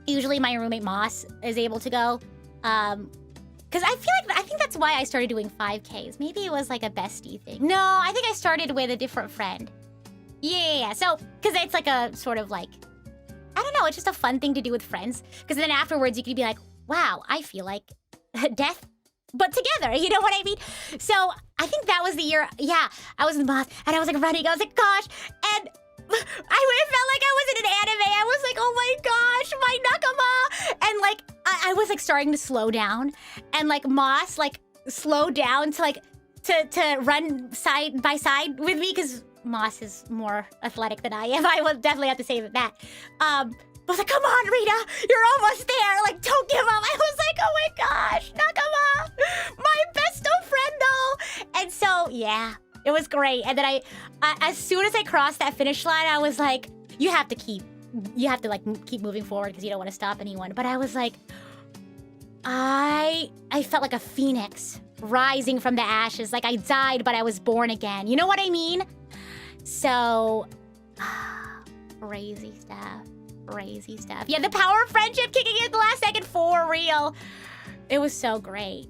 Usually my roommate Moss is able to go. Because I think that's why I started doing 5Ks. Maybe it was like a bestie thing. No, I think I started with a different friend. Yeah. So, because it's like a sort of like, I don't know, it's just a fun thing to do with friends. Because then afterwards you could be like, wow, I feel like death, but together, you know what I mean? So I think that was the year, yeah, I was in Moss and I was like running. I was like, gosh, and it felt like I was in an anime. I was like, oh my gosh, my nakama. And like, I was like starting to slow down. And like Moss like slowed down to like, to run side by side with me because Moss is more athletic than I am. I will definitely have to say that. I was like, come on, Rita, you're almost there. Like, don't give up. I was like, oh my gosh, nakama, my best of friend though. And so, yeah. It was great. And then I as soon as I crossed that finish line, I was like, you have to keep moving forward because you don't want to stop anyone. But I was like, I felt like a phoenix rising from the ashes. Like I died, but I was born again. You know what I mean? So, crazy stuff. Crazy stuff. Yeah, the power of friendship kicking in at the last second for real. It was so great.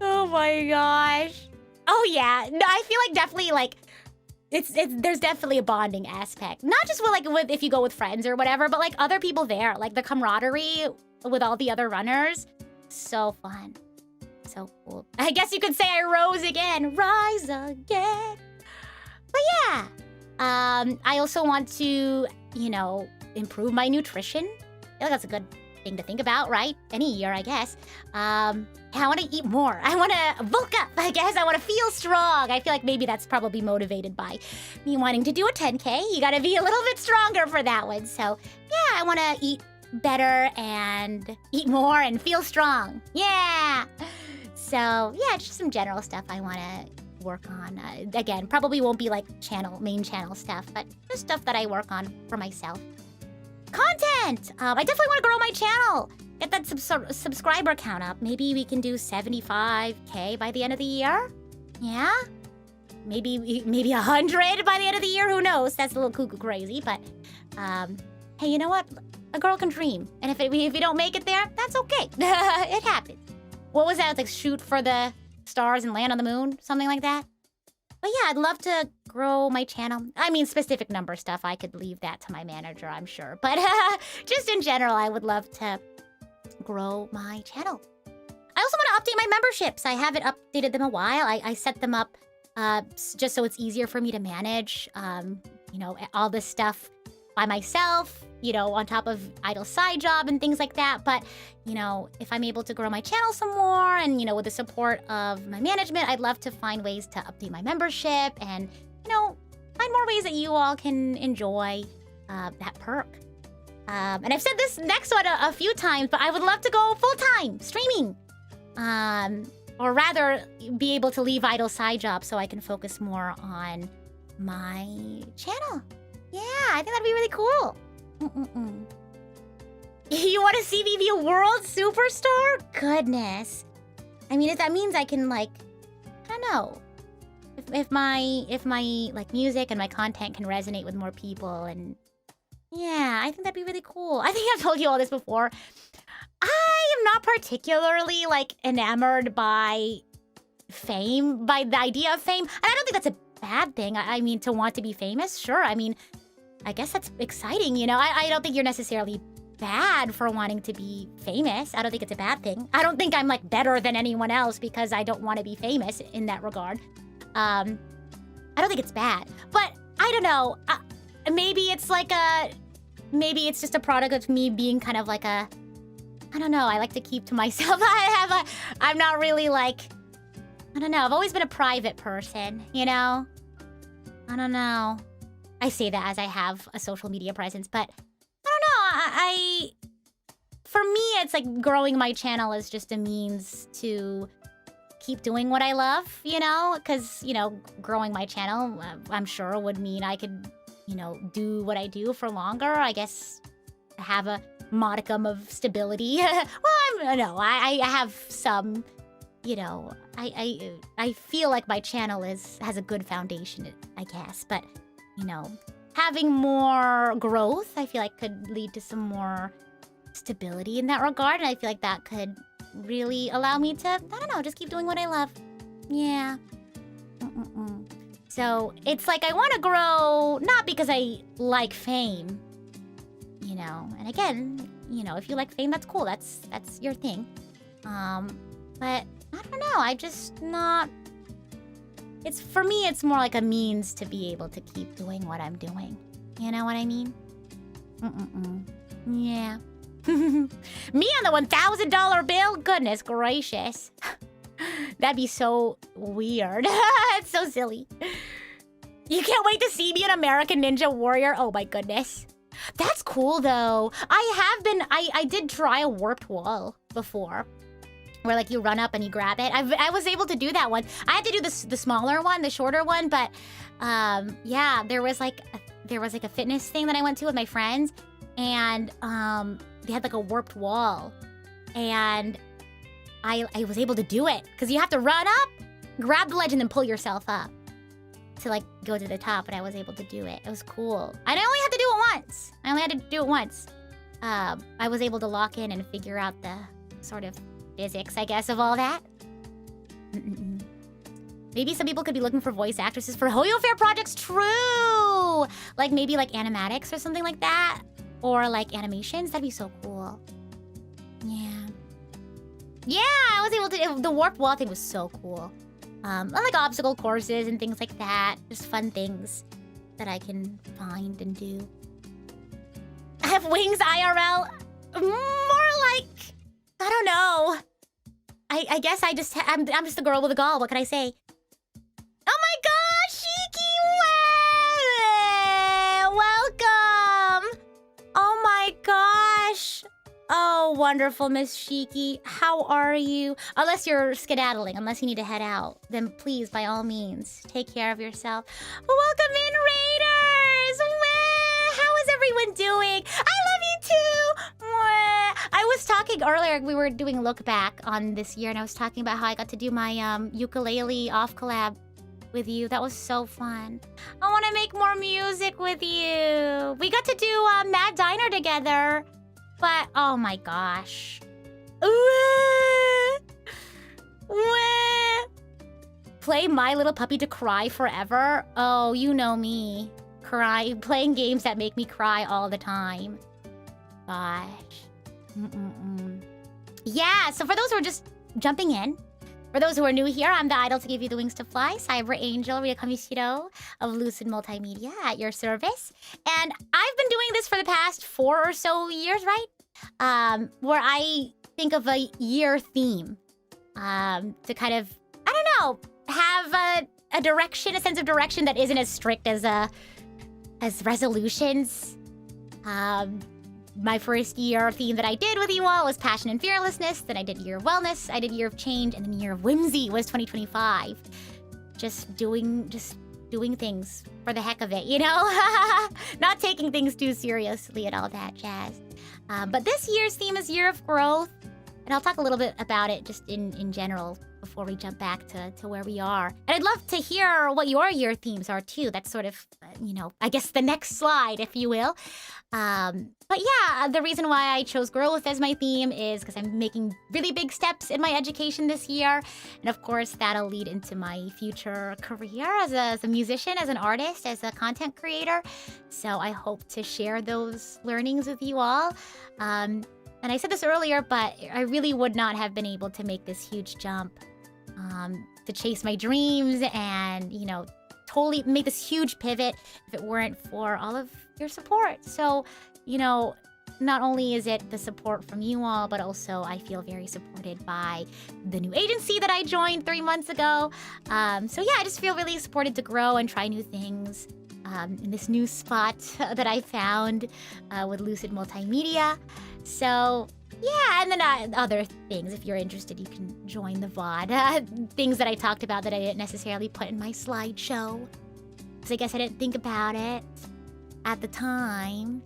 Oh my gosh. Oh yeah. No, I feel like definitely like there's definitely a bonding aspect. Not just with if you go with friends or whatever, but like other people there, like the camaraderie with all the other runners. So fun. So cool. I guess you could say I rose again. Rise again. But yeah. I also want to, improve my nutrition. I feel like that's a good thing to think about, right? Any year, I guess. I want to eat more. I want to bulk up, I guess. I want to feel strong. I feel like maybe that's probably motivated by me wanting to do a 10K. You got to be a little bit stronger for that one. So, yeah, I want to eat better and eat more and feel strong. Yeah. So, yeah, just some general stuff I want to work on. Again, probably won't be like main channel stuff, but just stuff that I work on for myself. Content! I definitely want to grow my channel. Get that subscriber count up. Maybe we can do 75K by the end of the year? Yeah? Maybe 100 by the end of the year? Who knows? That's a little cuckoo crazy, but hey, you know what? A girl can dream. And if you don't make it there, that's okay. It happens. What was that? It's like shoot for the stars and land on the moon? Something like that? But yeah, I'd love to grow my channel. I mean, specific number stuff, I could leave that to my manager, I'm sure. But just in general, I would love to grow my channel. I also want to update my memberships. I haven't updated them a while. I set them up just so it's easier for me to manage, all this stuff by myself, on top of idle side job and things like that. But, if I'm able to grow my channel some more and, with the support of my management, I'd love to find ways to update my membership and, find more ways that you all can enjoy that perk. And I've said this next one a few times, but I would love to go full-time streaming. Or rather, be able to leave idle side jobs so I can focus more on my channel. Yeah, I think that'd be really cool. You want to see me be a world superstar? Goodness. I mean, if that means I can, I don't know. If my music and my content can resonate with more people and... Yeah, I think that'd be really cool. I think I've told you all this before. I am not particularly, enamored by fame, by the idea of fame. And I don't think that's a bad thing. I mean, to want to be famous, sure. I mean, I guess that's exciting, you know? I don't think you're necessarily bad for wanting to be famous. I don't think it's a bad thing. I don't think I'm like better than anyone else because I don't want to be famous in that regard. I don't think it's bad, but I don't know. Maybe it's just a product of me being kind of like I don't know. I like to keep to myself. I'm not really like, I don't know. I've always been a private person, you know? I don't know. I say that as I have a social media presence, but I don't know. For me, it's like growing my channel is just a means to keep doing what I love, you know? Because, you know, growing my channel, I'm sure would mean I could, you know, do what I do for longer. I guess have a modicum of stability. Well, I have some, you know, I feel like my channel has a good foundation, I guess. But, you know, having more growth, I feel like could lead to some more stability in that regard. And I feel like that could really allow me to, I don't know, just keep doing what I love. Yeah. So it's like I want to grow, not because I like fame, you know. And again, you know, if you like fame, that's cool. That's your thing. But I don't know. I just not. It's for me. It's more like a means to be able to keep doing what I'm doing. You know what I mean? Yeah. Me on the $1,000 bill? Goodness gracious. That'd be so weird. It's so silly. You can't wait to see me an American Ninja Warrior? Oh my goodness. That's cool though. I did try a warped wall before. Where like you run up and you grab it. I was able to do that one. I had to do the smaller one, the shorter one, but yeah, there was like a fitness thing that I went to with my friends, and they had like a warped wall, and I was able to do it because you have to run up, grab the ledge, and then pull yourself up to like go to the top, and I was able to do it. It was cool. I only had to do it once. I was able to lock in and figure out the sort of physics, I guess, of all that. Maybe some people could be looking for voice actresses for Hoyo Fair projects. True! Like maybe like animatics or something like that. Or like animations. That'd be so cool. Yeah. Yeah, I was able to... The warped wall thing was so cool. Like obstacle courses and things like that. Just fun things that I can find and do. I have wings IRL. More like... I don't know. I guess I'm just a girl with a gall. What can I say? Oh my gosh, Shiki! Welcome! Oh my gosh. Oh, wonderful, Miss Shiki. How are you? Unless you're skedaddling, unless you need to head out, then please, by all means, take care of yourself. Welcome in, Raiders! How is everyone doing? I love you too! I was talking earlier, we were doing a look back on this year, and I was talking about how I got to do my ukulele off collab with you. That was so fun. I want to make more music with you. We got to do Mad Diner together, but oh my gosh. Play My Little Puppy to cry forever? Oh, you know me. Playing games that make me cry all the time. Gosh. Yeah, so for those who are just jumping in, for those who are new here, I'm the idol to give you the wings to fly, Cyber Angel Rita Kamishiro of Lucid Multimedia at your service. And I've been doing this for the past 4 or so years, right? Where I think of a year theme to kind of, I don't know, have a direction, a sense of direction that isn't as strict as resolutions. My first year theme that I did with you all was Passion and Fearlessness. Then I did Year of Wellness, I did Year of Change, and then Year of Whimsy was 2025. Just doing things for the heck of it, you know? Not taking things too seriously and all that jazz. But this year's theme is Year of Growth, and I'll talk a little bit about it just in general before we jump back to where we are. And I'd love to hear what your year themes are too. That's sort of, I guess the next slide, if you will. But yeah, the reason why I chose growth as my theme is because I'm making really big steps in my education this year. And of course, that'll lead into my future career as a musician, as an artist, as a content creator. So I hope to share those learnings with you all. And I said this earlier, but I really would not have been able to make this huge jump to chase my dreams and, totally make this huge pivot if it weren't for all of your support. So, not only is it the support from you all, but also I feel very supported by the new agency that I joined 3 months ago. So yeah, I just feel really supported to grow and try new things in this new spot that I found with Lucid Multimedia. So yeah, and then other things. If you're interested, you can join the VOD. Things that I talked about that I didn't necessarily put in my slideshow. Because I guess I didn't think about it at the time.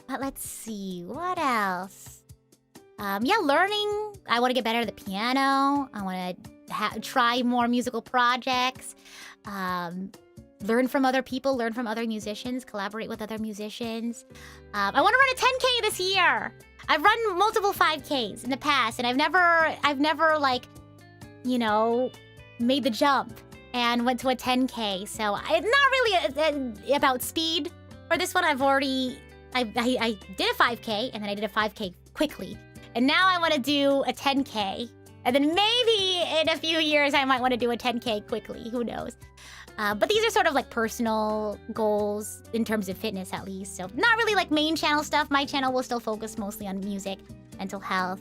But let's see, what else? Yeah, learning. I want to get better at the piano. I want to try more musical projects. Learn from other people, learn from other musicians, collaborate with other musicians. I want to run a 10K this year. I've run multiple 5Ks in the past, and I've never made the jump and went to a 10K. So it's not really about speed for this one. I did a 5K, and then I did a 5K quickly. And now I want to do a 10K. And then maybe in a few years, I might want to do a 10K quickly. Who knows? But these are sort of like personal goals in terms of fitness, at least. So not really like main channel stuff. My channel will still focus mostly on music, mental health,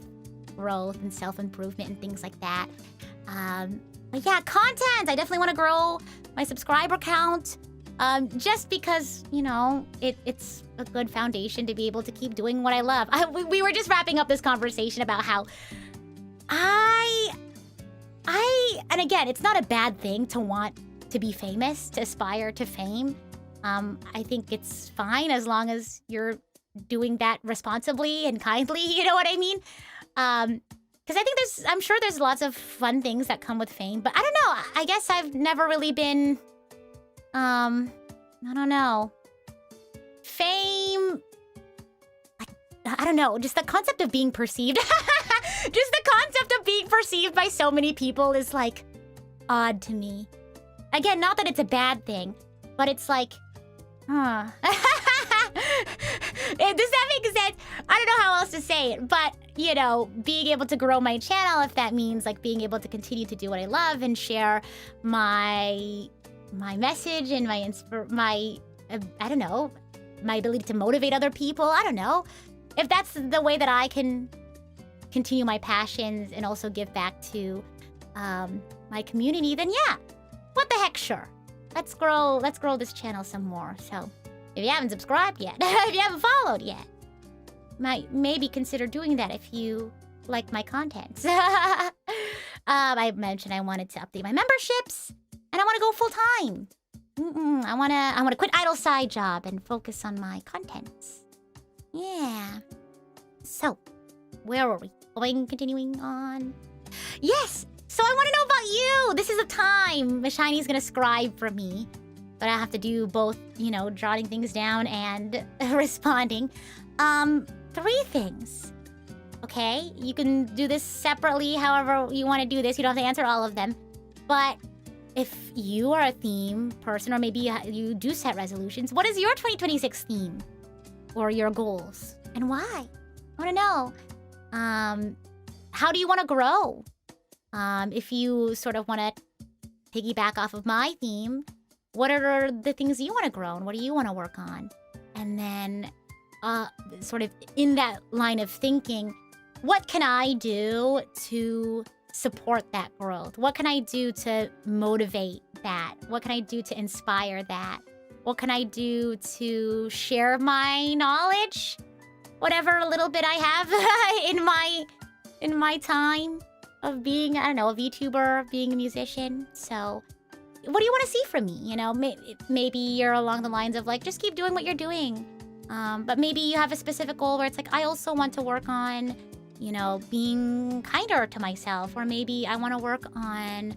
growth, and self-improvement and things like that. But yeah, content. I definitely want to grow my subscriber count. Just because, it's a good foundation to be able to keep doing what I love. We were just wrapping up this conversation about how and again, it's not a bad thing to want to be famous, to aspire to fame. I think it's fine as long as you're doing that responsibly and kindly, you know what I mean? Because I think I'm sure there's lots of fun things that come with fame, but I don't know. I guess I've never really been, I don't know. Fame, I don't know, just the concept of being perceived. Just the concept of being perceived by so many people is like odd to me. Again, not that it's a bad thing, but it's like, Does that make sense? I don't know how else to say it, but, being able to grow my channel, if that means like being able to continue to do what I love and share my message and my ability to motivate other people. I don't know. If that's the way that I can continue my passions and also give back to my community, then yeah. What the heck, sure. Let's grow this channel some more. So if you haven't subscribed yet, if you haven't followed yet, maybe consider doing that if you like my content. I mentioned I wanted to update my memberships, and I want to go full time. I want to quit idle side job and focus on my contents. Yeah. So, where were we? Continuing on. Yes. So I want to know about you. This is a time Mashiny's gonna scribe for me, but I have to do both, jotting things down and responding. 3 things. Okay, you can do this separately, however you want to do this. You don't have to answer all of them. But if you are a theme person, or maybe you do set resolutions, what is your 2026 theme or your goals, and why? I want to know. How do you want to grow? If you sort of want to piggyback off of my theme, what are the things you want to grow and what do you want to work on? And then sort of in that line of thinking, what can I do to support that growth? What can I do to motivate that? What can I do to inspire that? What can I do to share my knowledge? Whatever little bit I have in my time of being, I don't know, a VTuber, being a musician. So what do you want to see from me? Maybe you're along the lines of like, just keep doing what you're doing. But maybe you have a specific goal where it's like, I also want to work on you know, being kinder to myself. Or maybe I want to work on,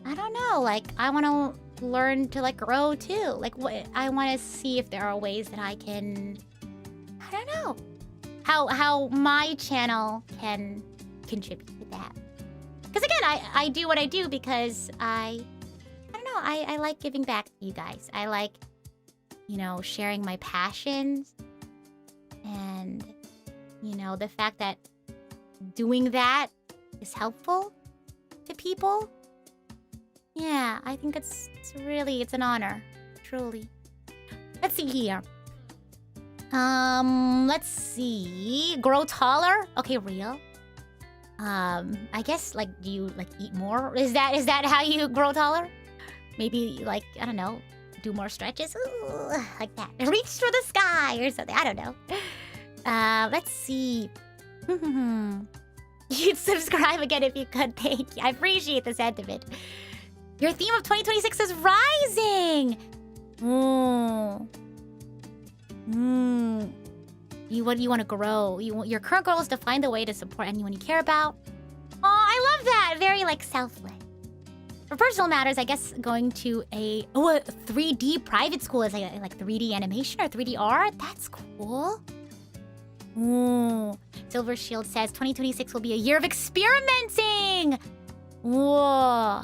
I don't know, like I want to learn to like grow too. Like I want to see if there are ways that I can, I don't know, how my channel can contribute to that. Because again, I do what I do because I don't know, I like giving back to you guys. I like, you know, sharing my passions. And, you know, the fact that doing that is helpful to people. Yeah, I think it's an honor. Truly. Let's see here. Let's see. Grow taller? Okay, real. I guess, like, do you, like, eat more? Is that how you grow taller? Maybe, like, I don't know, do more stretches? Ooh, like that. Reach for the sky or something. I don't know. Let's see. You'd subscribe again if you could. Thank you. I appreciate the sentiment. Your theme of 2026 is rising. You want to grow. Your current goal is to find a way to support anyone you care about. Oh, I love that. Very, like, selfless. For personal matters, I guess going to a 3D private school is like 3D animation or 3D art. That's cool. Ooh. Silver Shield says 2026 will be a year of experimenting. Whoa.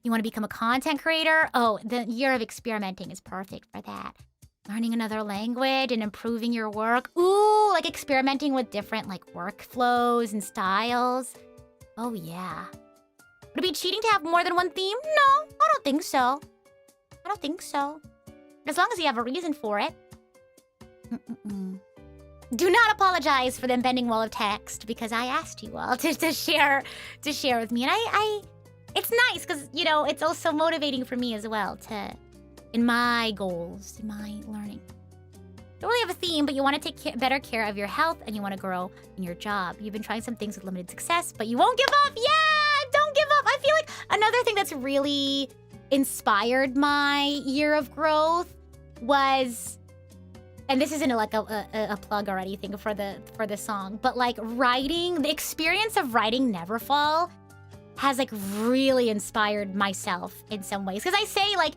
You want to become a content creator? Oh, the year of experimenting is perfect for that. Learning another language and improving your work. Ooh, like experimenting with different like workflows and styles. Oh yeah. Would it be cheating to have more than one theme? No, I don't think so. I don't think so. As long as you have a reason for it. Do not apologize for the impending wall of text because I asked you all to share with me, and I it's nice because you know it's also motivating for me as well in my goals, in my learning. Don't really have a theme, but you want to take better care of your health and you want to grow in your job. You've been trying some things with limited success, but you won't give up. Yeah, don't give up. I feel like another thing that's really inspired my year of growth was, and this isn't like a plug or anything for the song, but like writing, the experience of writing Neverfall has like really inspired myself in some ways. Because I say like,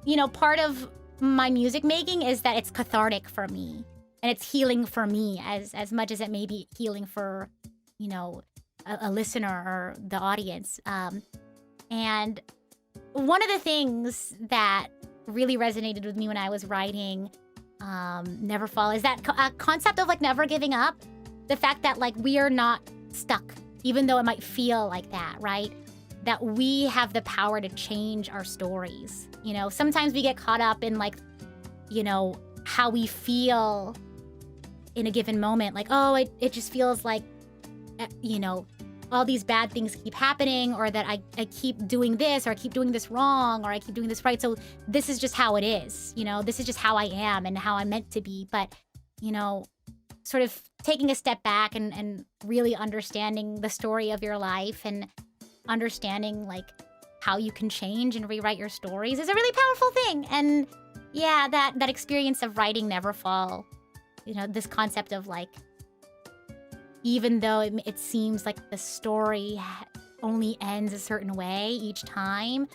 you know, part of my music making is that it's cathartic for me and it's healing for me as much as it may be healing for, you know, a listener or the audience. And one of the things that really resonated with me when I was writing Neverfall is that concept of like never giving up. The fact that like we are not stuck, even though it might feel like that, right? That we have the power to change our stories. You know, sometimes we get caught up in like, you know, how we feel in a given moment. Like, oh, it just feels like, you know, all these bad things keep happening, or that I keep doing this, or I keep doing this wrong, or I keep doing this right. So this is just how it is. You know, this is just how I am and how I'm meant to be. But, you know, sort of taking a step back and really understanding the story of your life and understanding like how you can change and rewrite your stories is a really powerful thing. And yeah, that experience of writing Neverfall, you know, this concept of like, even though it seems like the story only ends a certain way each time,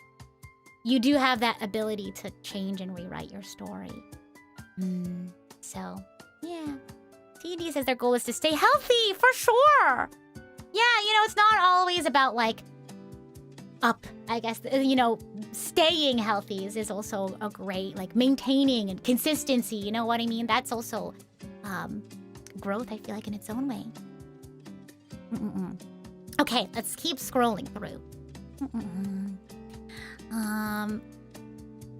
you do have that ability to change and rewrite your story. So, yeah. TD says their goal is to stay healthy, for sure! Yeah, you know, it's not always about, like, up, I guess. You know, staying healthy is also a great, like, maintaining and consistency, you know what I mean? That's also growth, I feel like, in its own way. Okay, let's keep scrolling through.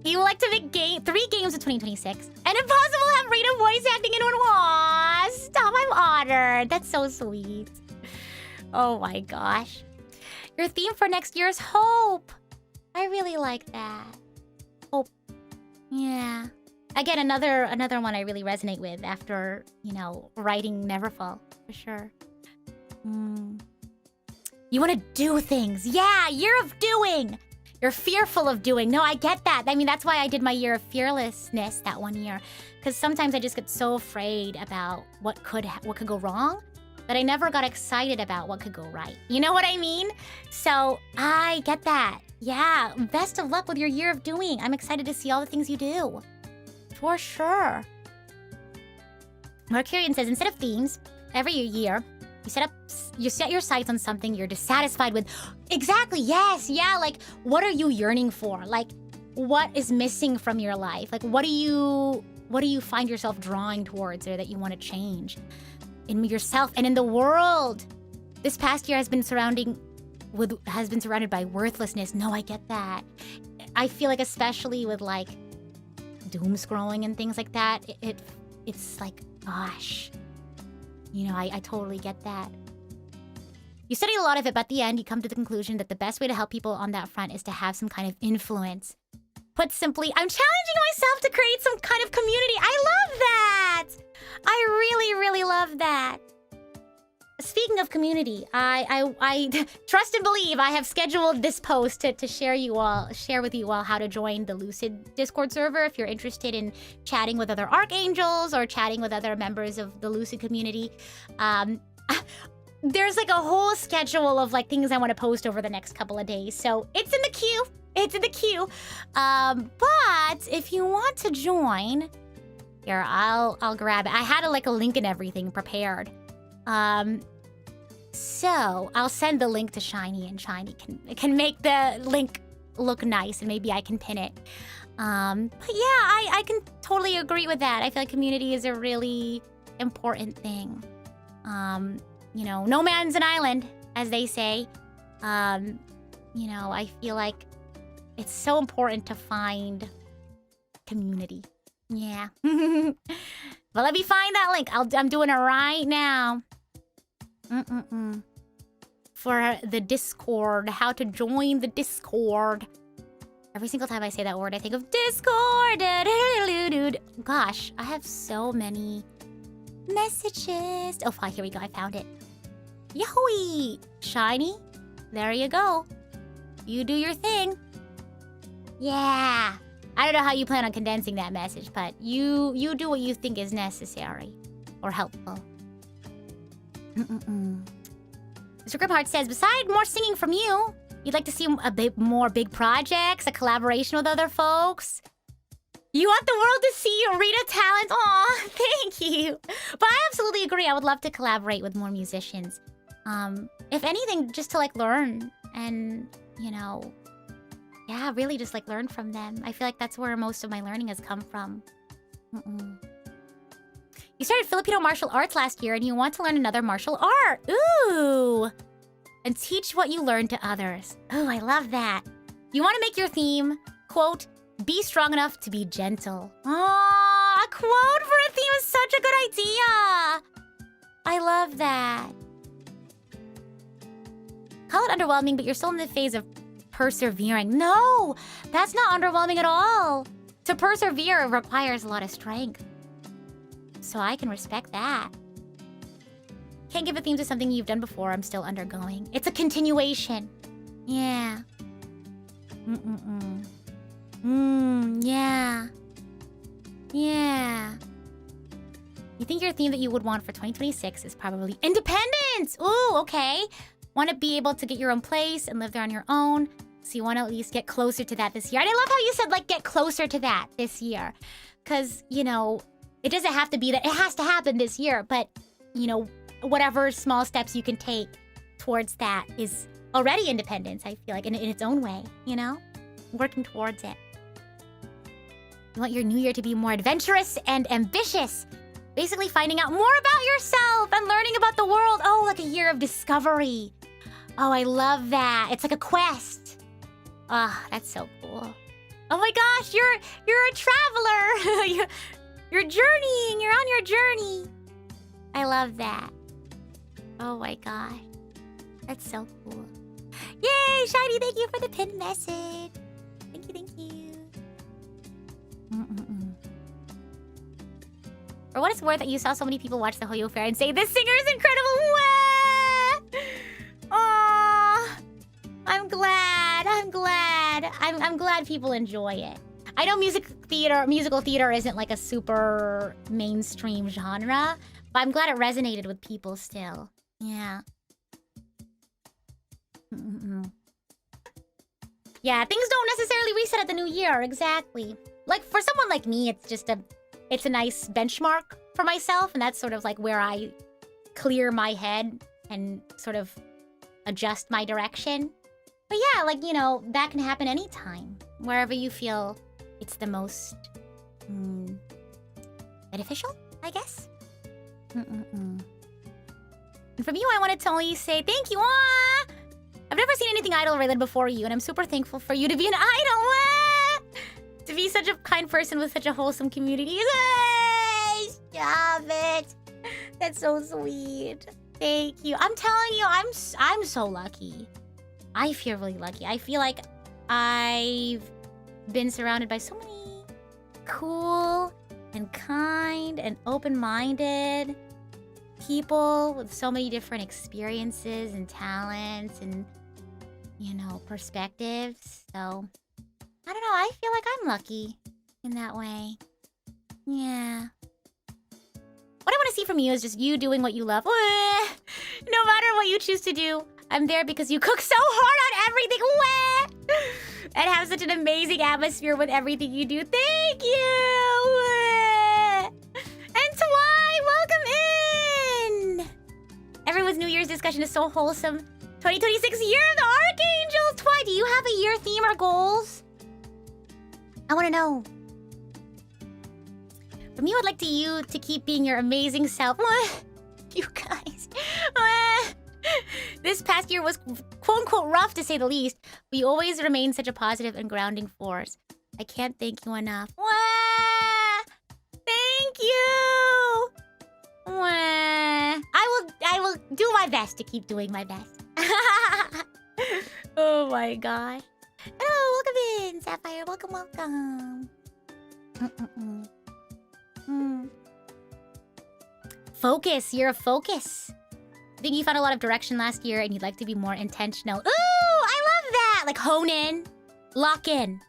He would like to make 3 games in 2026. And if possible, have Rita voice acting in one. Aww, stop, I'm honored. That's so sweet. Oh my gosh. Your theme for next year is hope. I really like that. Hope. Yeah. Again, another one I really resonate with after, you know, writing Neverfall, for sure. You want to do things. Yeah, year of doing. You're fearful of doing. No, I get that. I mean, that's why I did my year of fearlessness that one year. Because sometimes I just get so afraid about what could go wrong that I never got excited about what could go right. You know what I mean? So I get that. Yeah, best of luck with your year of doing. I'm excited to see all the things you do. For sure. Mercurian says, instead of themes, every year, you set your sights on something you're dissatisfied with. Exactly, yes, yeah, like, what are you yearning for? Like, what is missing from your life? Like, what do you find yourself drawing towards or that you want to change in yourself and in the world? This past year has been surrounded by worthlessness. No, I get that. I feel like especially with like doom scrolling and things like that, it's like, gosh, you know, I totally get that. You study a lot of it, but at the end, you come to the conclusion that the best way to help people on that front is to have some kind of influence. Put simply, I'm challenging myself to create some kind of community. I love that! I really, really love that. Speaking of community, I trust and believe I have scheduled this post to share with you all how to join the Lucid Discord server if you're interested in chatting with other archangels or chatting with other members of the Lucid community. There's like a whole schedule of like things I want to post over the next couple of days, so it's in the queue. It's in the queue. But if you want to join, here I'll grab it. I had a link and everything prepared. So I'll send the link to Shiny, and Shiny can make the link look nice, and maybe I can pin it. But yeah, I can totally agree with that. I feel like community is a really important thing. You know, no man's an island, as they say. You know, I feel like it's so important to find community. Yeah. Well, let me find that link. I'm doing it right now. For the Discord, how to join the Discord. Every single time I say that word, I think of Discord. Gosh, I have so many messages. Oh, here we go. I found it. Yahoo! Shiny, there you go. You do your thing. Yeah. I don't know how you plan on condensing that message, but you do what you think is necessary or helpful. Mr. Gripheart says, beside more singing from you, you'd like to see a bit more big projects, a collaboration with other folks. You want the world to see your Rita talent? Aw, thank you. But I absolutely agree. I would love to collaborate with more musicians. If anything, just to learn and, you know, yeah, really just learn from them. I feel like that's where most of my learning has come from. You started Filipino martial arts last year and you want to learn another martial art. Ooh! And teach what you learned to others. Oh, I love that. You want to make your theme, quote, be strong enough to be gentle. Oh, a quote for a theme is such a good idea. I love that. Call it underwhelming, but you're still in the phase of persevering. No, that's not underwhelming at all. To persevere requires a lot of strength. So I can respect that. Can't give a theme to something you've done before. I'm still undergoing. It's a continuation. Yeah. Yeah. Yeah. You think your theme that you would want for 2026 is probably independence. Ooh, okay. Want to be able to get your own place and live there on your own. So you want to at least get closer to that this year. And I love how you said, get closer to that this year. Because, you know, it doesn't have to be that. It has to happen this year. But, you know, whatever small steps you can take towards that is already independence, I feel like, in its own way, you know? Working towards it. You want your new year to be more adventurous and ambitious. Basically finding out more about yourself and learning about the world. Oh, like a year of discovery. Oh, I love that. It's like a quest. Ah, oh, that's so cool. Oh my gosh, you're a traveler. You're journeying. You're on your journey. I love that. Oh my gosh. That's so cool. Yay, Shiny, thank you for the pinned message. Thank you, thank you. For what it's worth, that you saw so many people watch the Hoyo Fair and say, this singer is incredible. Aww. I'm glad. I'm glad people enjoy it. I know musical theater isn't like a super mainstream genre, but I'm glad it resonated with people still. Yeah. Yeah, things don't necessarily reset at the new year, exactly. Like, for someone like me, it's a nice benchmark for myself, and that's sort of like where I clear my head and sort of adjust my direction. But yeah, like, you know, that can happen anytime. Wherever you feel it's the most beneficial, I guess. And from you, I wanted to only say thank you. I've never seen anything idol-related before you, and I'm super thankful for you to be an idol. To be such a kind person with such a wholesome community. Stop it. That's so sweet. Thank you. I'm telling you, I'm so lucky. I feel really lucky. I feel like I've been surrounded by so many cool and kind and open-minded people with so many different experiences and talents and, you know, perspectives. So, I don't know. I feel like I'm lucky in that way. Yeah. What I want to see from you is just you doing what you love. No matter what you choose to do, I'm there because you cook so hard on everything. And have such an amazing atmosphere with everything you do. Thank you. And Tawai, welcome in. Everyone's New Year's discussion is so wholesome. 2026 Year of the Archangel. Tawai, do you have a year theme or goals? I want to know. From you, I'd like you to keep being your amazing self. You guys. This past year was quote-unquote rough, to say the least, but you always remain such a positive and grounding force. I can't thank you enough. Thank you. I will do my best to keep doing my best. Oh my gosh. Hello, welcome in, Sapphire. Welcome. Focus. You're a focus. I think you found a lot of direction last year and you'd like to be more intentional. Ooh, I love that. Like hone in, lock in.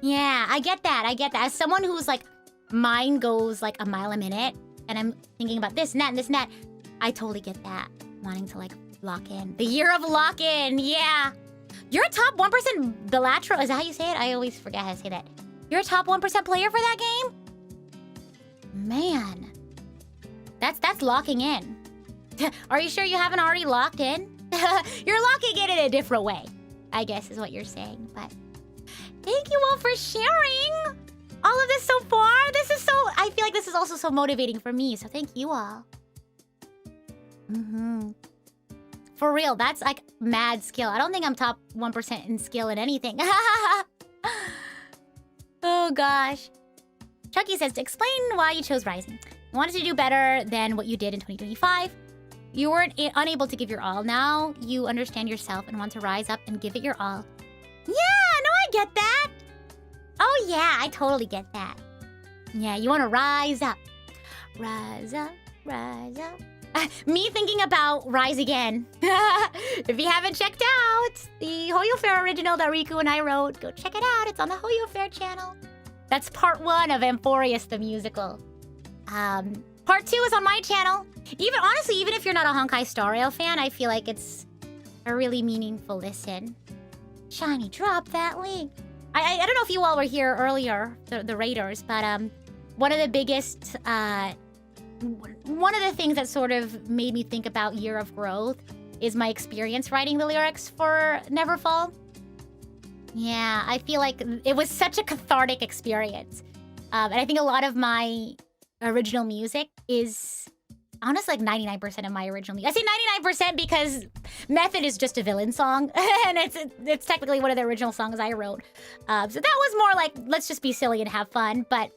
Yeah, I get that. As someone who's like, mind goes like a mile a minute and I'm thinking about this and that and this and that, I totally get that. Wanting to like lock in. The year of lock in. Yeah. You're a top 1% bilateral. Is that how you say it? I always forget how to say that. You're a top 1% player for that game? Man. That's locking in. Are you sure you haven't already locked in? You're locking in a different way, I guess is what you're saying. But thank you all for sharing all of this so far. I feel like this is also so motivating for me. So thank you all. For real, that's like mad skill. I don't think I'm top 1% in skill in anything. Oh gosh. Chucky says, to explain why you chose Rising. You wanted to do better than what you did in 2025. You weren't unable to give your all. Now you understand yourself and want to rise up and give it your all. Yeah, no, I get that. Oh yeah, I totally get that. Yeah, you want to rise up. Rise up, rise up. Me thinking about Rise Again. If you haven't checked out the Hoyo Fair original that Riku and I wrote, go check it out. It's on the Hoyo Fair channel. That's part 1 of Amphorius the musical. Part 2 is on my channel. Honestly, even if you're not a Honkai Star Rail fan, I feel like it's a really meaningful listen. Shiny, drop that link. I don't know if you all were here earlier, the Raiders, but one of the biggest, one of the things that sort of made me think about Year of Growth is my experience writing the lyrics for Neverfall. Yeah, I feel like it was such a cathartic experience. And I think a lot of my original music is honestly like 99% of my original music. I say 99% because Method is just a villain song. And it's technically one of the original songs I wrote. So that was more like, let's just be silly and have fun. But,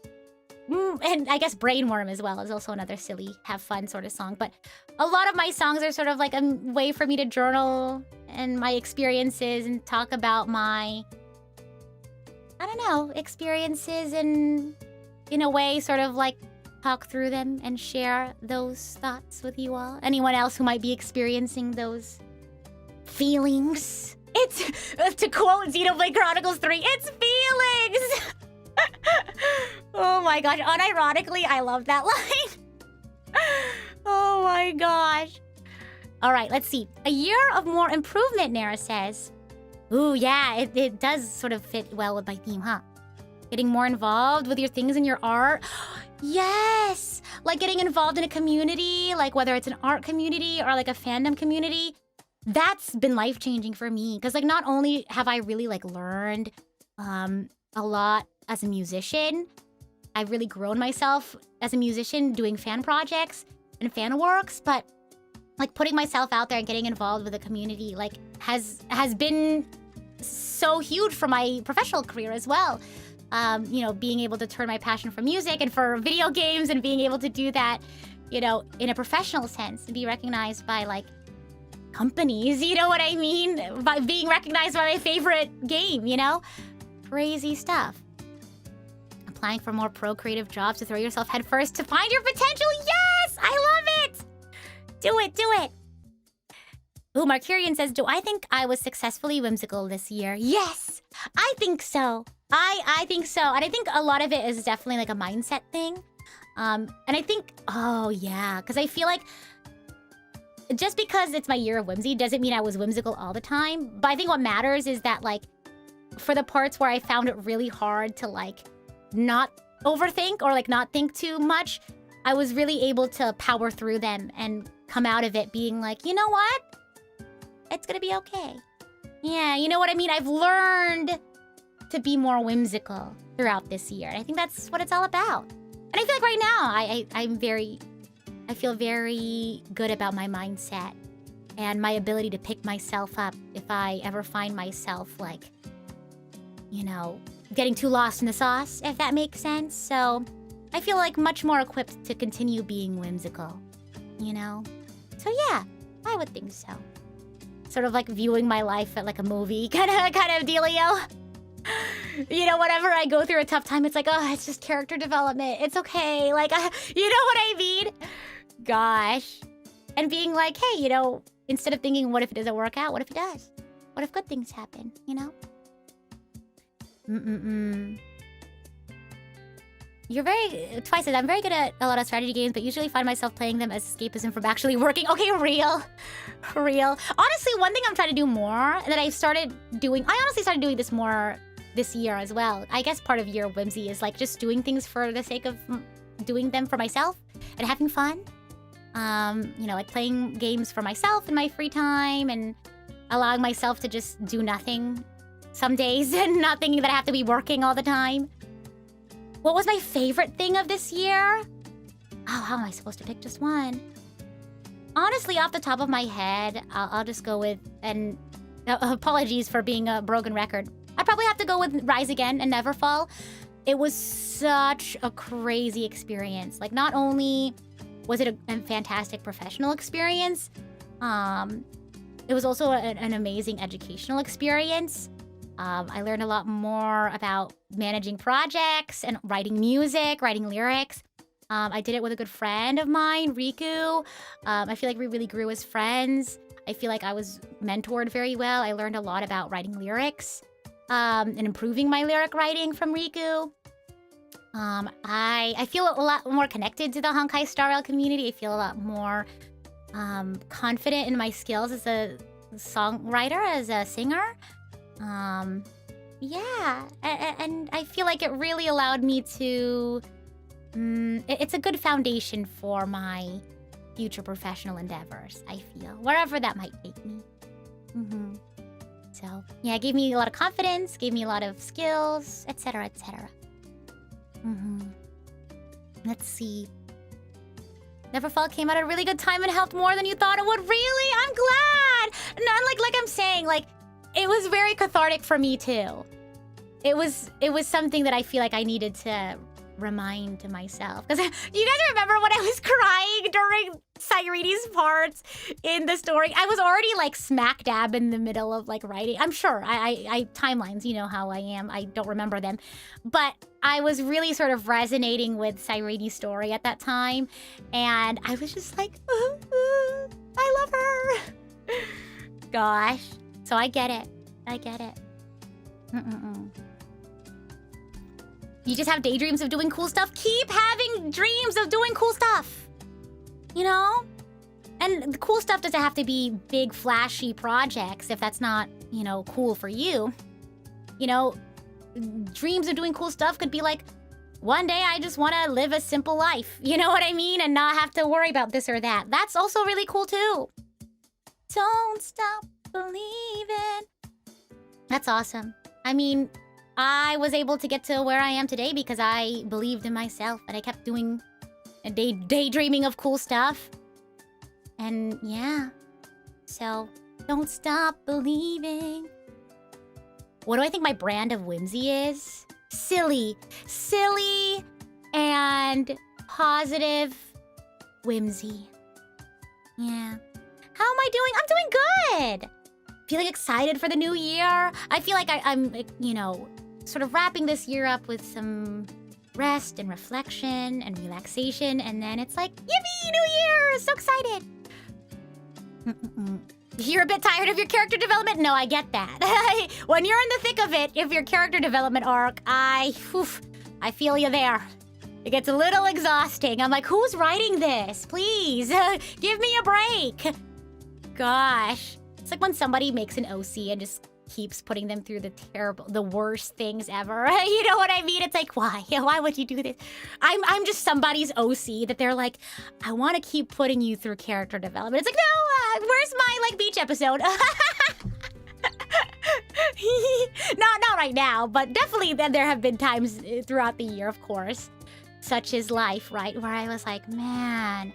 and I guess Brainworm as well is also another silly, have fun sort of song. But a lot of my songs are sort of like a way for me to journal and my experiences and talk about my, I don't know, experiences and in a way sort of like talk through them and share those thoughts with you all. Anyone else who might be experiencing those feelings. It's to quote Xenoblade Chronicles 3, it's feelings. Oh my gosh, unironically, I love that line. Oh my gosh. All right, let's see. A year of more improvement, Nara says. Ooh, yeah, it does sort of fit well with my theme, huh? Getting more involved with your things and your art. Yes! Like getting involved in a community, like whether it's an art community or like a fandom community. That's been life-changing for me. Because like not only have I really like learned a lot as a musician, I've really grown myself as a musician doing fan projects and fan works, but like putting myself out there and getting involved with the community like has been so huge for my professional career as well. You know, being able to turn my passion for music and for video games and being able to do that, you know, in a professional sense and be recognized by like companies, you know what I mean? By being recognized by my favorite game, you know? Crazy stuff. Applying for more pro-creative jobs to throw yourself headfirst to find your potential. Yes! I love it! Do it, do it. Ooh, Markurian says, do I think I was successfully whimsical this year? Yes! I think so. I think so. And I think a lot of it is definitely like a mindset thing. And I think, oh yeah, because I feel like just because it's my year of whimsy doesn't mean I was whimsical all the time. But I think what matters is that like, for the parts where I found it really hard to like not overthink or like not think too much, I was really able to power through them and come out of it being like, you know what? It's gonna be okay. Yeah, you know what I mean? I've learned to be more whimsical throughout this year. And I think that's what it's all about. And I feel like right now, I feel very good about my mindset and my ability to pick myself up if I ever find myself like, you know, getting too lost in the sauce, if that makes sense. So I feel like much more equipped to continue being whimsical, you know? So yeah, I would think so. Sort of like viewing my life at like a movie kind of dealio. You know, whenever I go through a tough time, it's like, oh, it's just character development. It's okay. Like, you know what I mean? Gosh. And being like, hey, you know, instead of thinking, what if it doesn't work out? What if it does? What if good things happen, you know? You're Twice says, I'm very good at a lot of strategy games, but usually find myself playing them as escapism from actually working. Okay, real. Honestly, one thing I'm trying to do more that I honestly started doing this more this year as well. I guess part of Year of Whimsy is like just doing things for the sake of doing them for myself and having fun. You know, like playing games for myself in my free time and allowing myself to just do nothing some days and not thinking that I have to be working all the time. What was my favorite thing of this year? Oh, how am I supposed to pick just one? Honestly, off the top of my head, I'll just go with, and apologies for being a broken record. I probably have to go with Rise Again and Never Fall. It was such a crazy experience. Like, not only was it a fantastic professional experience, it was also an amazing educational experience. I learned a lot more about managing projects and writing music, writing lyrics. I did it with a good friend of mine, Riku. I feel like we really grew as friends. I feel like I was mentored very well. I learned a lot about writing lyrics and improving my lyric writing from Riku. I feel a lot more connected to the Honkai Star Rail community. I feel a lot more confident in my skills as a songwriter, as a singer. Yeah, and I feel like it really allowed me to... it's a good foundation for my future professional endeavors, I feel. Wherever that might take me. So, yeah, it gave me a lot of confidence, gave me a lot of skills, etc., etc. Let's see. Neverfall came out at a really good time and helped more than you thought it would. Really? I'm glad! Not like I'm saying, like, it was very cathartic for me, too. It was something that I feel like I needed to remind to myself. Because you guys remember when I was crying during Sairini's parts in the story? I was already like smack dab in the middle of like writing. I'm sure I timelines, you know how I am. I don't remember them. But I was really sort of resonating with Sairini's story at that time. And I was just like, I love her. Gosh. So I get it. I get it. Mm-mm-mm. You just have daydreams of doing cool stuff? Keep having dreams of doing cool stuff. You know? And the cool stuff doesn't have to be big, flashy projects if that's not, you know, cool for you. You know, dreams of doing cool stuff could be like, one day I just want to live a simple life. You know what I mean? And not have to worry about this or that. That's also really cool too. Don't stop believing. That's awesome. I mean, I was able to get to where I am today because I believed in myself and I kept doing daydreaming of cool stuff. And yeah, so don't stop believing. What do I think my brand of whimsy is? Silly and positive whimsy. Yeah. How am I doing? I'm doing good. Feeling excited for the new year. I feel like I'm, you know, sort of wrapping this year up with some rest and reflection and relaxation. And then it's like, yippee, new year! So excited. You're a bit tired of your character development? No, I get that. When you're in the thick of it, if your character development arc, I feel you there. It gets a little exhausting. I'm like, who's writing this? Please, give me a break. Gosh. It's like when somebody makes an OC and just keeps putting them through the worst things ever. You know what I mean? It's like, why? Why would you do this? I'm just somebody's OC that they're like, I want to keep putting you through character development. It's like, no, where's my like beach episode? Not right now, but definitely then there have been times throughout the year, of course. Such is life, right? Where I was like, man,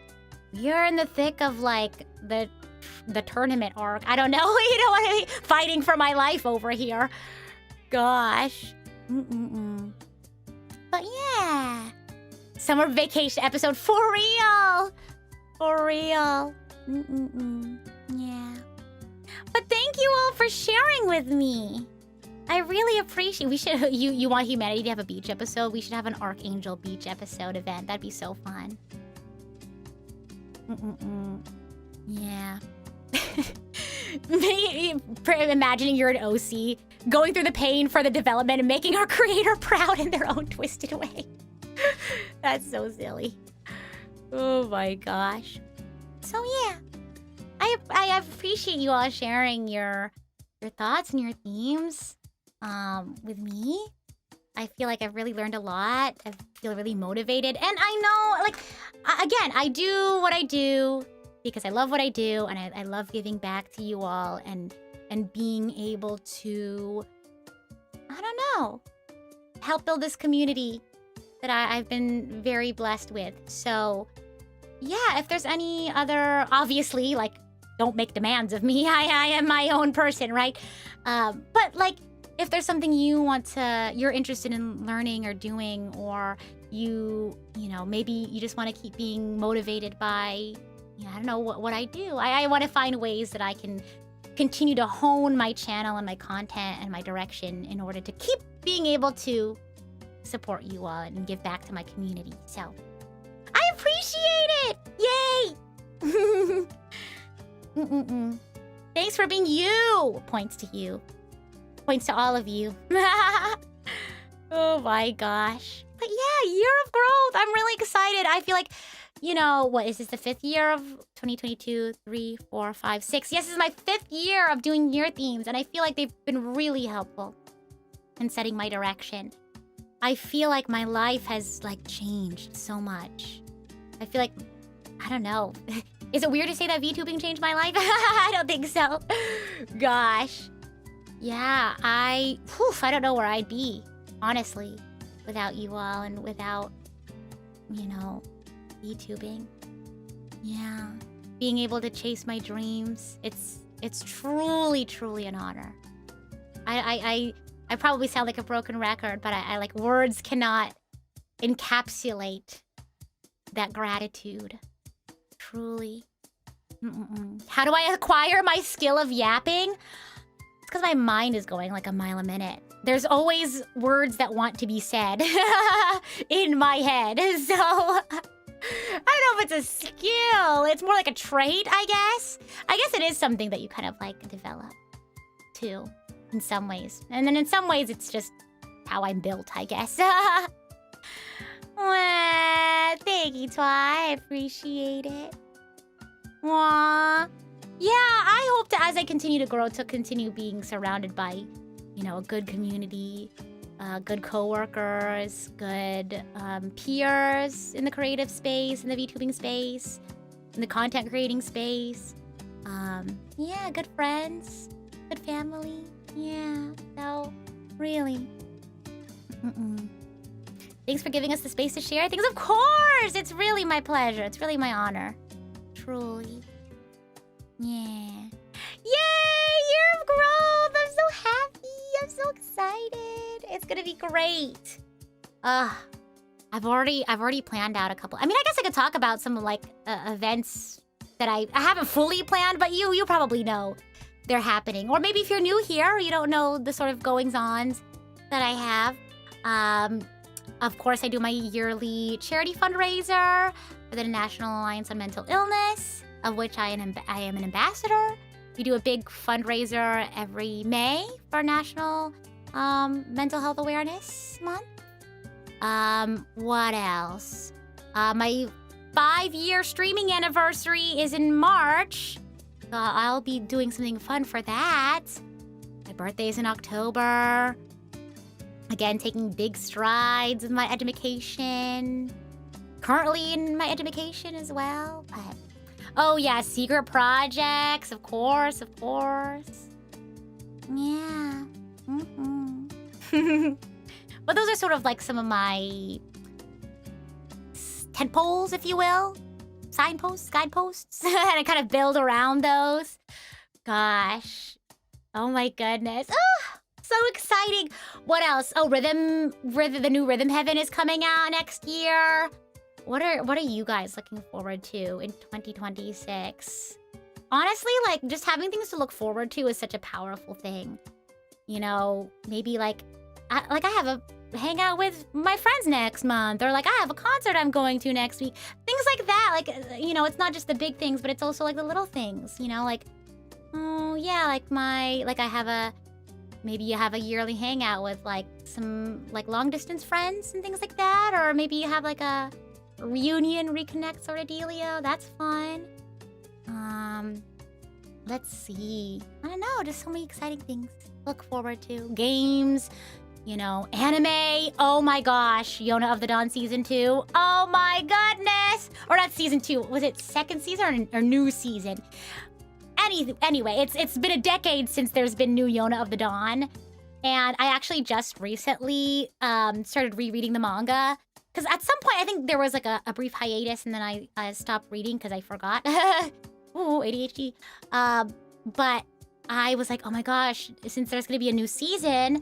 you're in the thick of like the tournament arc. I don't know, you know what I mean? Fighting for my life over here. Gosh. But yeah. Summer vacation episode for real. For real. Yeah. But thank you all for sharing with me. I really appreciate. We should. You want humanity to have a beach episode? We should have an Archangel beach episode event. That'd be so fun. Yeah. Imagining you're an OC, going through the pain for the development and making our creator proud in their own twisted way. That's so silly. Oh my gosh. So yeah, I appreciate you all sharing your thoughts and your themes with me. I feel like I've really learned a lot. I feel really motivated, and I know, like, again, I do what I do because I love what I do, and I love giving back to you all and being able to, I don't know, help build this community that I've been very blessed with. So yeah, if there's any other, obviously, like, don't make demands of me. I am my own person, right? But like, if there's something you're interested in learning or doing, or you know, maybe you just want to keep being motivated by, I don't know what I do. I want to find ways that I can continue to hone my channel and my content and my direction in order to keep being able to support you all and give back to my community. So I appreciate it! Yay! Thanks for being you! Points to you. Points to all of you. Oh my gosh. But yeah, year of growth. I'm really excited. I feel like, you know, what is this, the 5th year of 2022? 3, 4, 5, 6. Yes, this is my 5th year of doing year themes, and I feel like they've been really helpful in setting my direction. I feel like my life has, like, changed so much. I feel like, I don't know. Is it weird to say that VTubing changed my life? I don't think so. Gosh. Yeah, I don't know where I'd be, honestly, without you all and without, you know, VTubing. Yeah, being able to chase my dreams, it's truly, truly an honor. I probably sound like a broken record, but I like, words cannot encapsulate that gratitude. Truly. How do I acquire my skill of yapping? It's because my mind is going like a mile a minute. There's always words that want to be said in my head. So I don't know if it's a skill. It's more like a trait, I guess. I guess it is something that you kind of like develop too. in some ways. And then in some ways, it's just how I'm built, I guess. Well, thank you, Twi. I appreciate it. Aww. Yeah, I hope that as I continue to grow, to continue being surrounded by, you know, a good community, good coworkers, good peers in the creative space, in the VTubing space, in the content creating space. Yeah, good friends, good family. Yeah, so really. Thanks for giving us the space to share things. Of course, it's really my pleasure. It's really my honor. Truly. Yeah. Yay! Year of growth! I'm so happy. I'm so excited. It's gonna be great. I've already planned out a couple. I mean, I guess I could talk about some like events that I haven't fully planned, but you probably know they're happening. Or maybe if you're new here, you don't know the sort of goings-ons that I have. Of course, I do my yearly charity fundraiser for the National Alliance on Mental Illness, of which I am an ambassador. We do a big fundraiser every May for National Mental Health Awareness Month. What else? My 5-year streaming anniversary is in March. So I'll be doing something fun for that. My birthday's in October. Again, taking big strides in my education. Currently in my education as well. But oh yeah, secret projects, of course. Yeah. But those are sort of like some of my tent poles, if you will. Signposts, guideposts. And I kind of build around those. Gosh. Oh my goodness. Oh, so exciting. What else? Oh, Rhythm, the new Rhythm Heaven is coming out next year. What are you guys looking forward to in 2026? Honestly, like, just having things to look forward to is such a powerful thing. You know, maybe like I have a hangout with my friends next month, or like I have a concert I'm going to next week. Things like that. Like, you know, it's not just the big things, but it's also like the little things, you know, like, oh yeah, maybe you have a yearly hangout with like some like long distance friends and things like that, or maybe you have like a reunion, reconnect sort of dealio. That's fun. Let's see. I don't know, just so many exciting things to look forward to. Games, you know, anime. Oh my gosh, Yona of the Dawn season 2. Oh my goodness. Or not season 2. Was it second season or new season? Anyway, it's been a decade since there's been new Yona of the Dawn. And I actually just recently started rereading the manga. Because at some point, I think there was like a brief hiatus, and then I stopped reading because I forgot. Ooh, ADHD. But I was like, oh my gosh, since there's going to be a new season,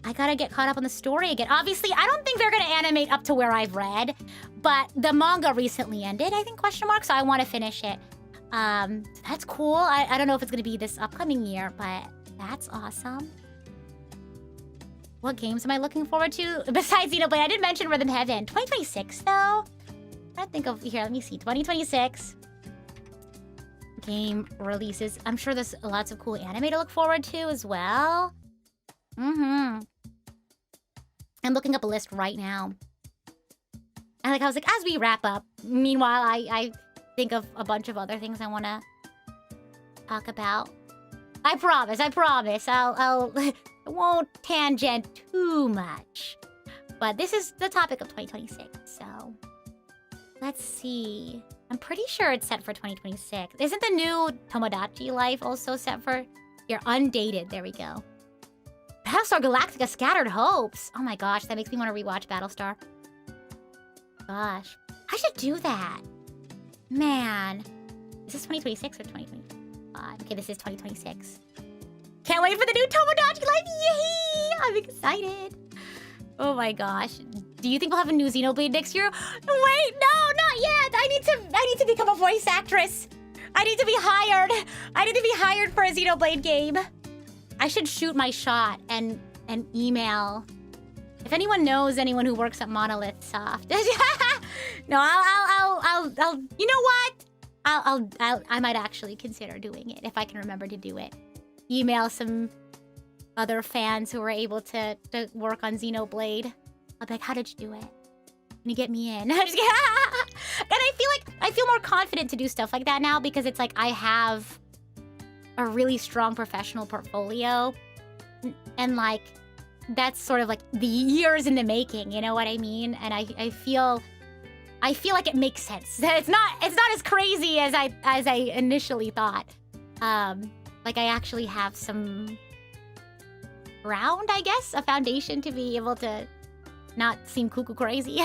I gotta get caught up on the story again. Obviously, I don't think they're going to animate up to where I've read. But the manga recently ended, I think, question mark, so I want to finish it. That's cool. I don't know if it's going to be this upcoming year, but that's awesome. What games am I looking forward to? Besides Xenoblade, I did mention Rhythm Heaven. 2026, though? I'm trying to think of... Here, let me see. 2026. Game releases. I'm sure there's lots of cool anime to look forward to as well. I'm looking up a list right now. And like I was like, as we wrap up, meanwhile, I think of a bunch of other things I want to talk about. I promise. I won't tangent too much. But this is the topic of 2026, so... Let's see. I'm pretty sure it's set for 2026. Isn't the new Tomodachi Life also set for... You're undated. There we go. Battlestar Galactica Scattered Hopes. Oh my gosh, that makes me want to rewatch Battlestar. Gosh. I should do that. Man. Is this 2026 or 2025? Okay, this is 2026. Can't wait for the new Tomodachi Life! Yay! I'm excited. Oh my gosh. Do you think we'll have a new Xenoblade next year? Wait, no, not yet! I need to become a voice actress. I need to be hired. I need to be hired for a Xenoblade game. I should shoot my shot and email. If anyone knows anyone who works at Monolith Soft. No, I'll you know what? I might actually consider doing it if I can remember to do it. Email some other fans who were able to work on Xenoblade. I'll be like, how did you do it? Can you get me in? I'm just kidding. And I feel more confident to do stuff like that now because it's like I have a really strong professional portfolio. And like, that's sort of like the years in the making, you know what I mean? And I feel like it makes sense. It's not as crazy as I initially thought. Like I actually have some ground, I guess, a foundation to be able to not seem cuckoo crazy.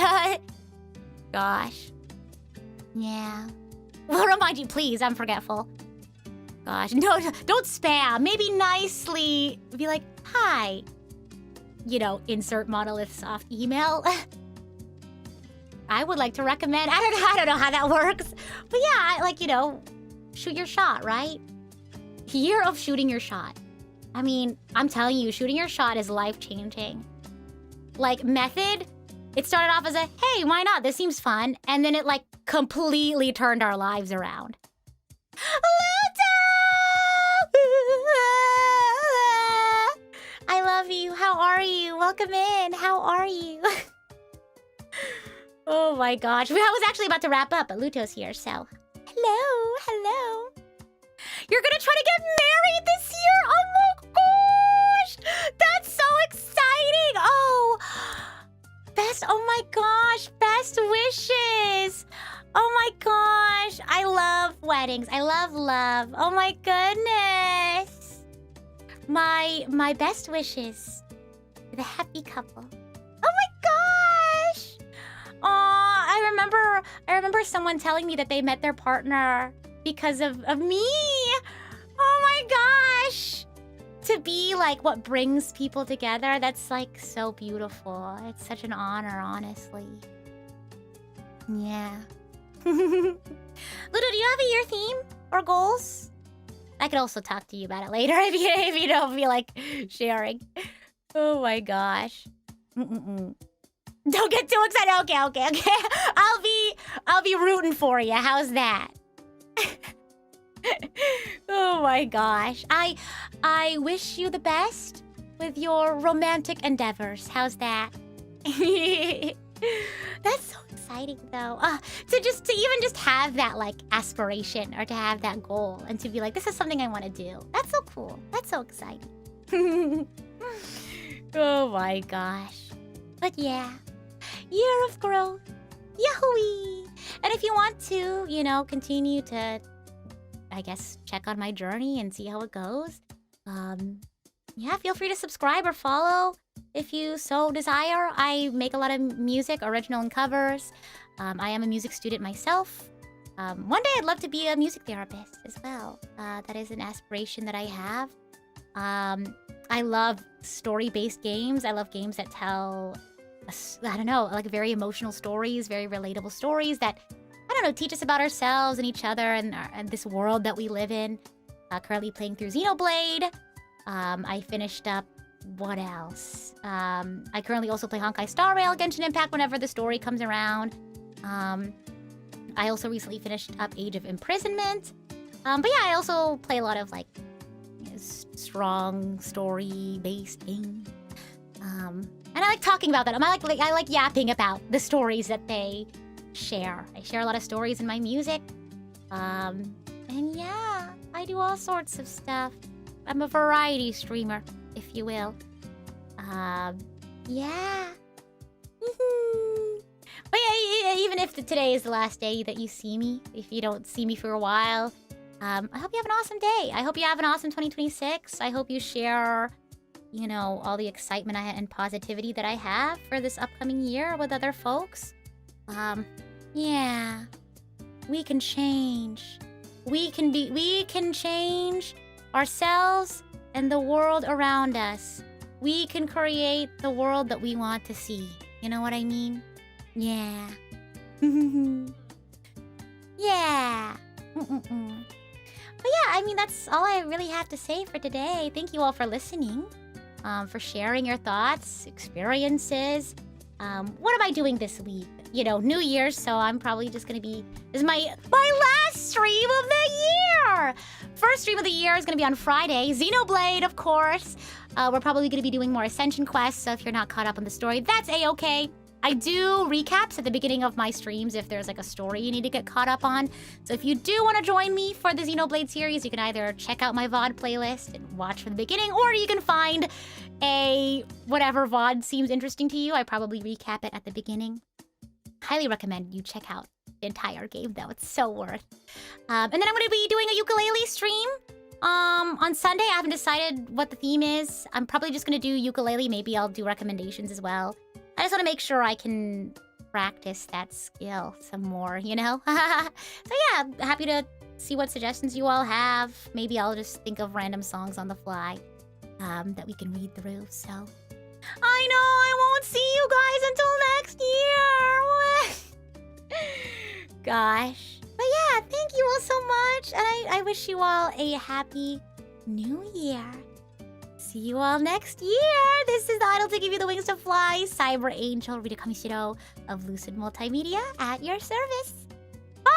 Gosh. Yeah. Well, remind you, please, I'm forgetful. Gosh, no, don't spam. Maybe nicely be like, hi. You know, insert Monolith soft email. I would like to recommend, I don't know how that works. But yeah, like, you know, shoot your shot, right? Year of shooting your shot. I mean, I'm telling you, shooting your shot is life-changing. Like, method, it started off as a, hey, why not? This seems fun. And then it, like, completely turned our lives around. I love you. How are you? Welcome in. How are you? Oh my gosh. I was actually about to wrap up, but Luto's here, so. Hello. You're gonna try to get married this year? Oh my gosh! That's so exciting! Oh my gosh, best wishes! Oh my gosh, I love weddings. I love love. Oh my goodness. My best wishes for the happy couple. Oh my gosh! Aw, I remember someone telling me that they met their partner because of me. Oh my gosh. To be like what brings people together, that's like so beautiful. It's such an honor, honestly. Yeah. Ludo, do you have a year theme or goals? I could also talk to you about it later if you don't feel like sharing. Oh my gosh. Don't get too excited. Okay. I'll be rooting for you. How's that? Oh my gosh. I wish you the best with your romantic endeavors. How's that? That's so exciting though. To even just have that like aspiration or to have that goal and to be like, this is something I want to do. That's so cool. That's so exciting. Oh my gosh. But yeah. Year of growth. Yahoo! And if you want to, you know, continue to, I guess, check on my journey and see how it goes. Yeah, feel free to subscribe or follow if you so desire. I make a lot of music, original and covers. I am a music student myself. One day I'd love to be a music therapist as well. That is an aspiration that I have. I love story-based games. I love games that tell, I don't know, like very emotional stories, very relatable stories that, I don't know, teach us about ourselves and each other and this world that we live in. Currently playing through Xenoblade. I finished up, what else? I currently also play Honkai Star Rail, Genshin Impact whenever the story comes around. I also recently finished up Age of Imprisonment. But yeah, I also play a lot of like strong story-based games. And I like talking about that. I like yapping about the stories that they share. I share a lot of stories in my music. And yeah, I do all sorts of stuff. I'm a variety streamer, if you will. Yeah. But yeah, even if today is the last day that you see me, if you don't see me for a while, I hope you have an awesome day. I hope you have an awesome 2026. I hope you share, you know, all the excitement and positivity that I have for this upcoming year with other folks. Yeah. We can change. We can change ourselves and the world around us. We can create the world that we want to see. You know what I mean? Yeah. Yeah. But yeah, I mean, that's all I really have to say for today. Thank you all for listening, for sharing your thoughts, experiences. What am I doing this week? You know, New Year's, so I'm probably just gonna be... This is my last stream of the year! First first stream of the year is going to be on Friday. Xenoblade, of course. We're probably going to be doing more Ascension quests, so if you're not caught up on the story, that's A-okay. I do recaps at the beginning of my streams if there's like a story you need to get caught up on. So if you do want to join me for the Xenoblade series, you can either check out my VOD playlist and watch from the beginning, or you can find a whatever VOD seems interesting to you. I probably recap it at the beginning. Highly recommend you check out the entire game, though. It's so worth. And then I'm going to be doing a ukulele stream on Sunday. I haven't decided what the theme is. I'm probably just going to do ukulele. Maybe I'll do recommendations as well. I just want to make sure I can practice that skill some more, you know? So yeah, happy to see what suggestions you all have. Maybe I'll just think of random songs on the fly that we can read through, so... I know, I won't see you guys until next year! Gosh. But yeah, thank you all so much, and I wish you all a happy new year. See you all next year! This is the Idol to give you the wings to fly, Cyber Angel, Rita Kamishiro of Lucid Multimedia at your service. Bye!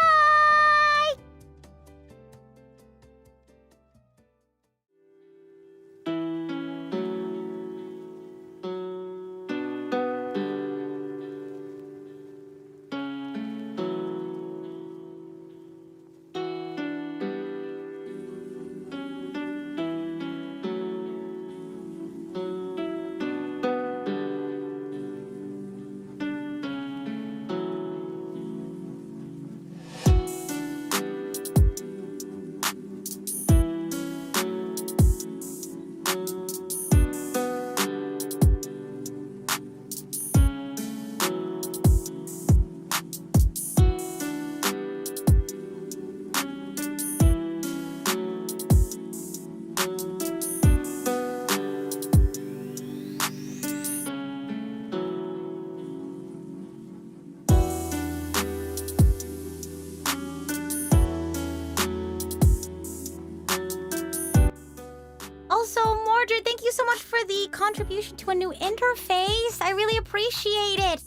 Contribution to a new interface. I really appreciate it.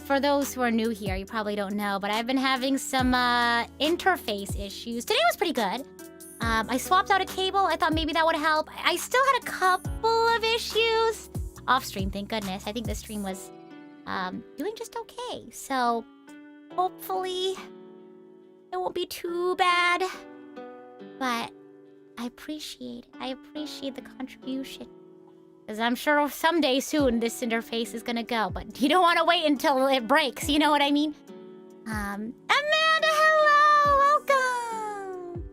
For those who are new here, you probably don't know, but I've been having some interface issues. Today was pretty good. I swapped out a cable. I thought maybe that would help. I still had a couple of issues. Off stream, thank goodness. I think the stream was doing just okay. So hopefully it won't be too bad. But I appreciate it. I appreciate the contribution. Because I'm sure someday soon this interface is gonna go, but you don't want to wait until it breaks, you know what I mean? Amanda, hello! Welcome!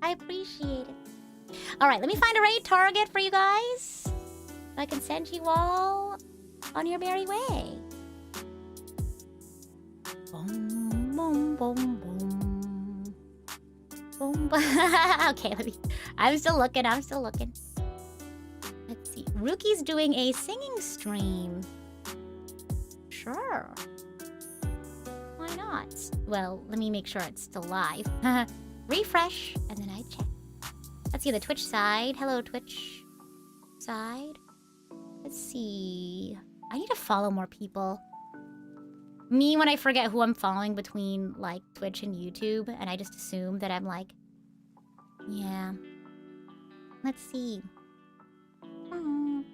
I appreciate it. Alright, let me find a raid target for you guys. So I can send you all on your merry way. Boom, boom, boom, boom. Boom, okay, I'm still looking. Let's see. Rookie's doing a singing stream. Sure. Why not? Well, let me make sure it's still live. Refresh, and then I check. Let's see the Twitch side. Hello, Twitch side. Let's see. I need to follow more people. Me, when I forget who I'm following between, like, Twitch and YouTube, and I just assume that I'm like... Yeah. Let's see.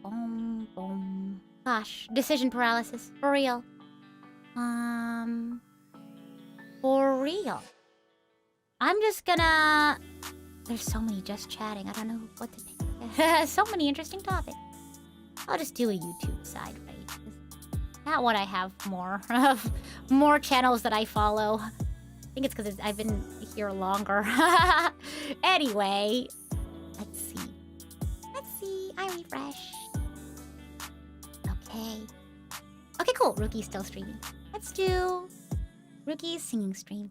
Boom, boom. Gosh, decision paralysis. For real. For real. I'm just gonna... There's so many just chatting. I don't know what to think. So many interesting topics. I'll just do a YouTube side raid. That one I have more channels that I follow. I think it's because I've been here longer. Anyway, let's see. I refresh. Okay. Okay, cool. Rookie's still streaming. Let's do Rookie's singing stream.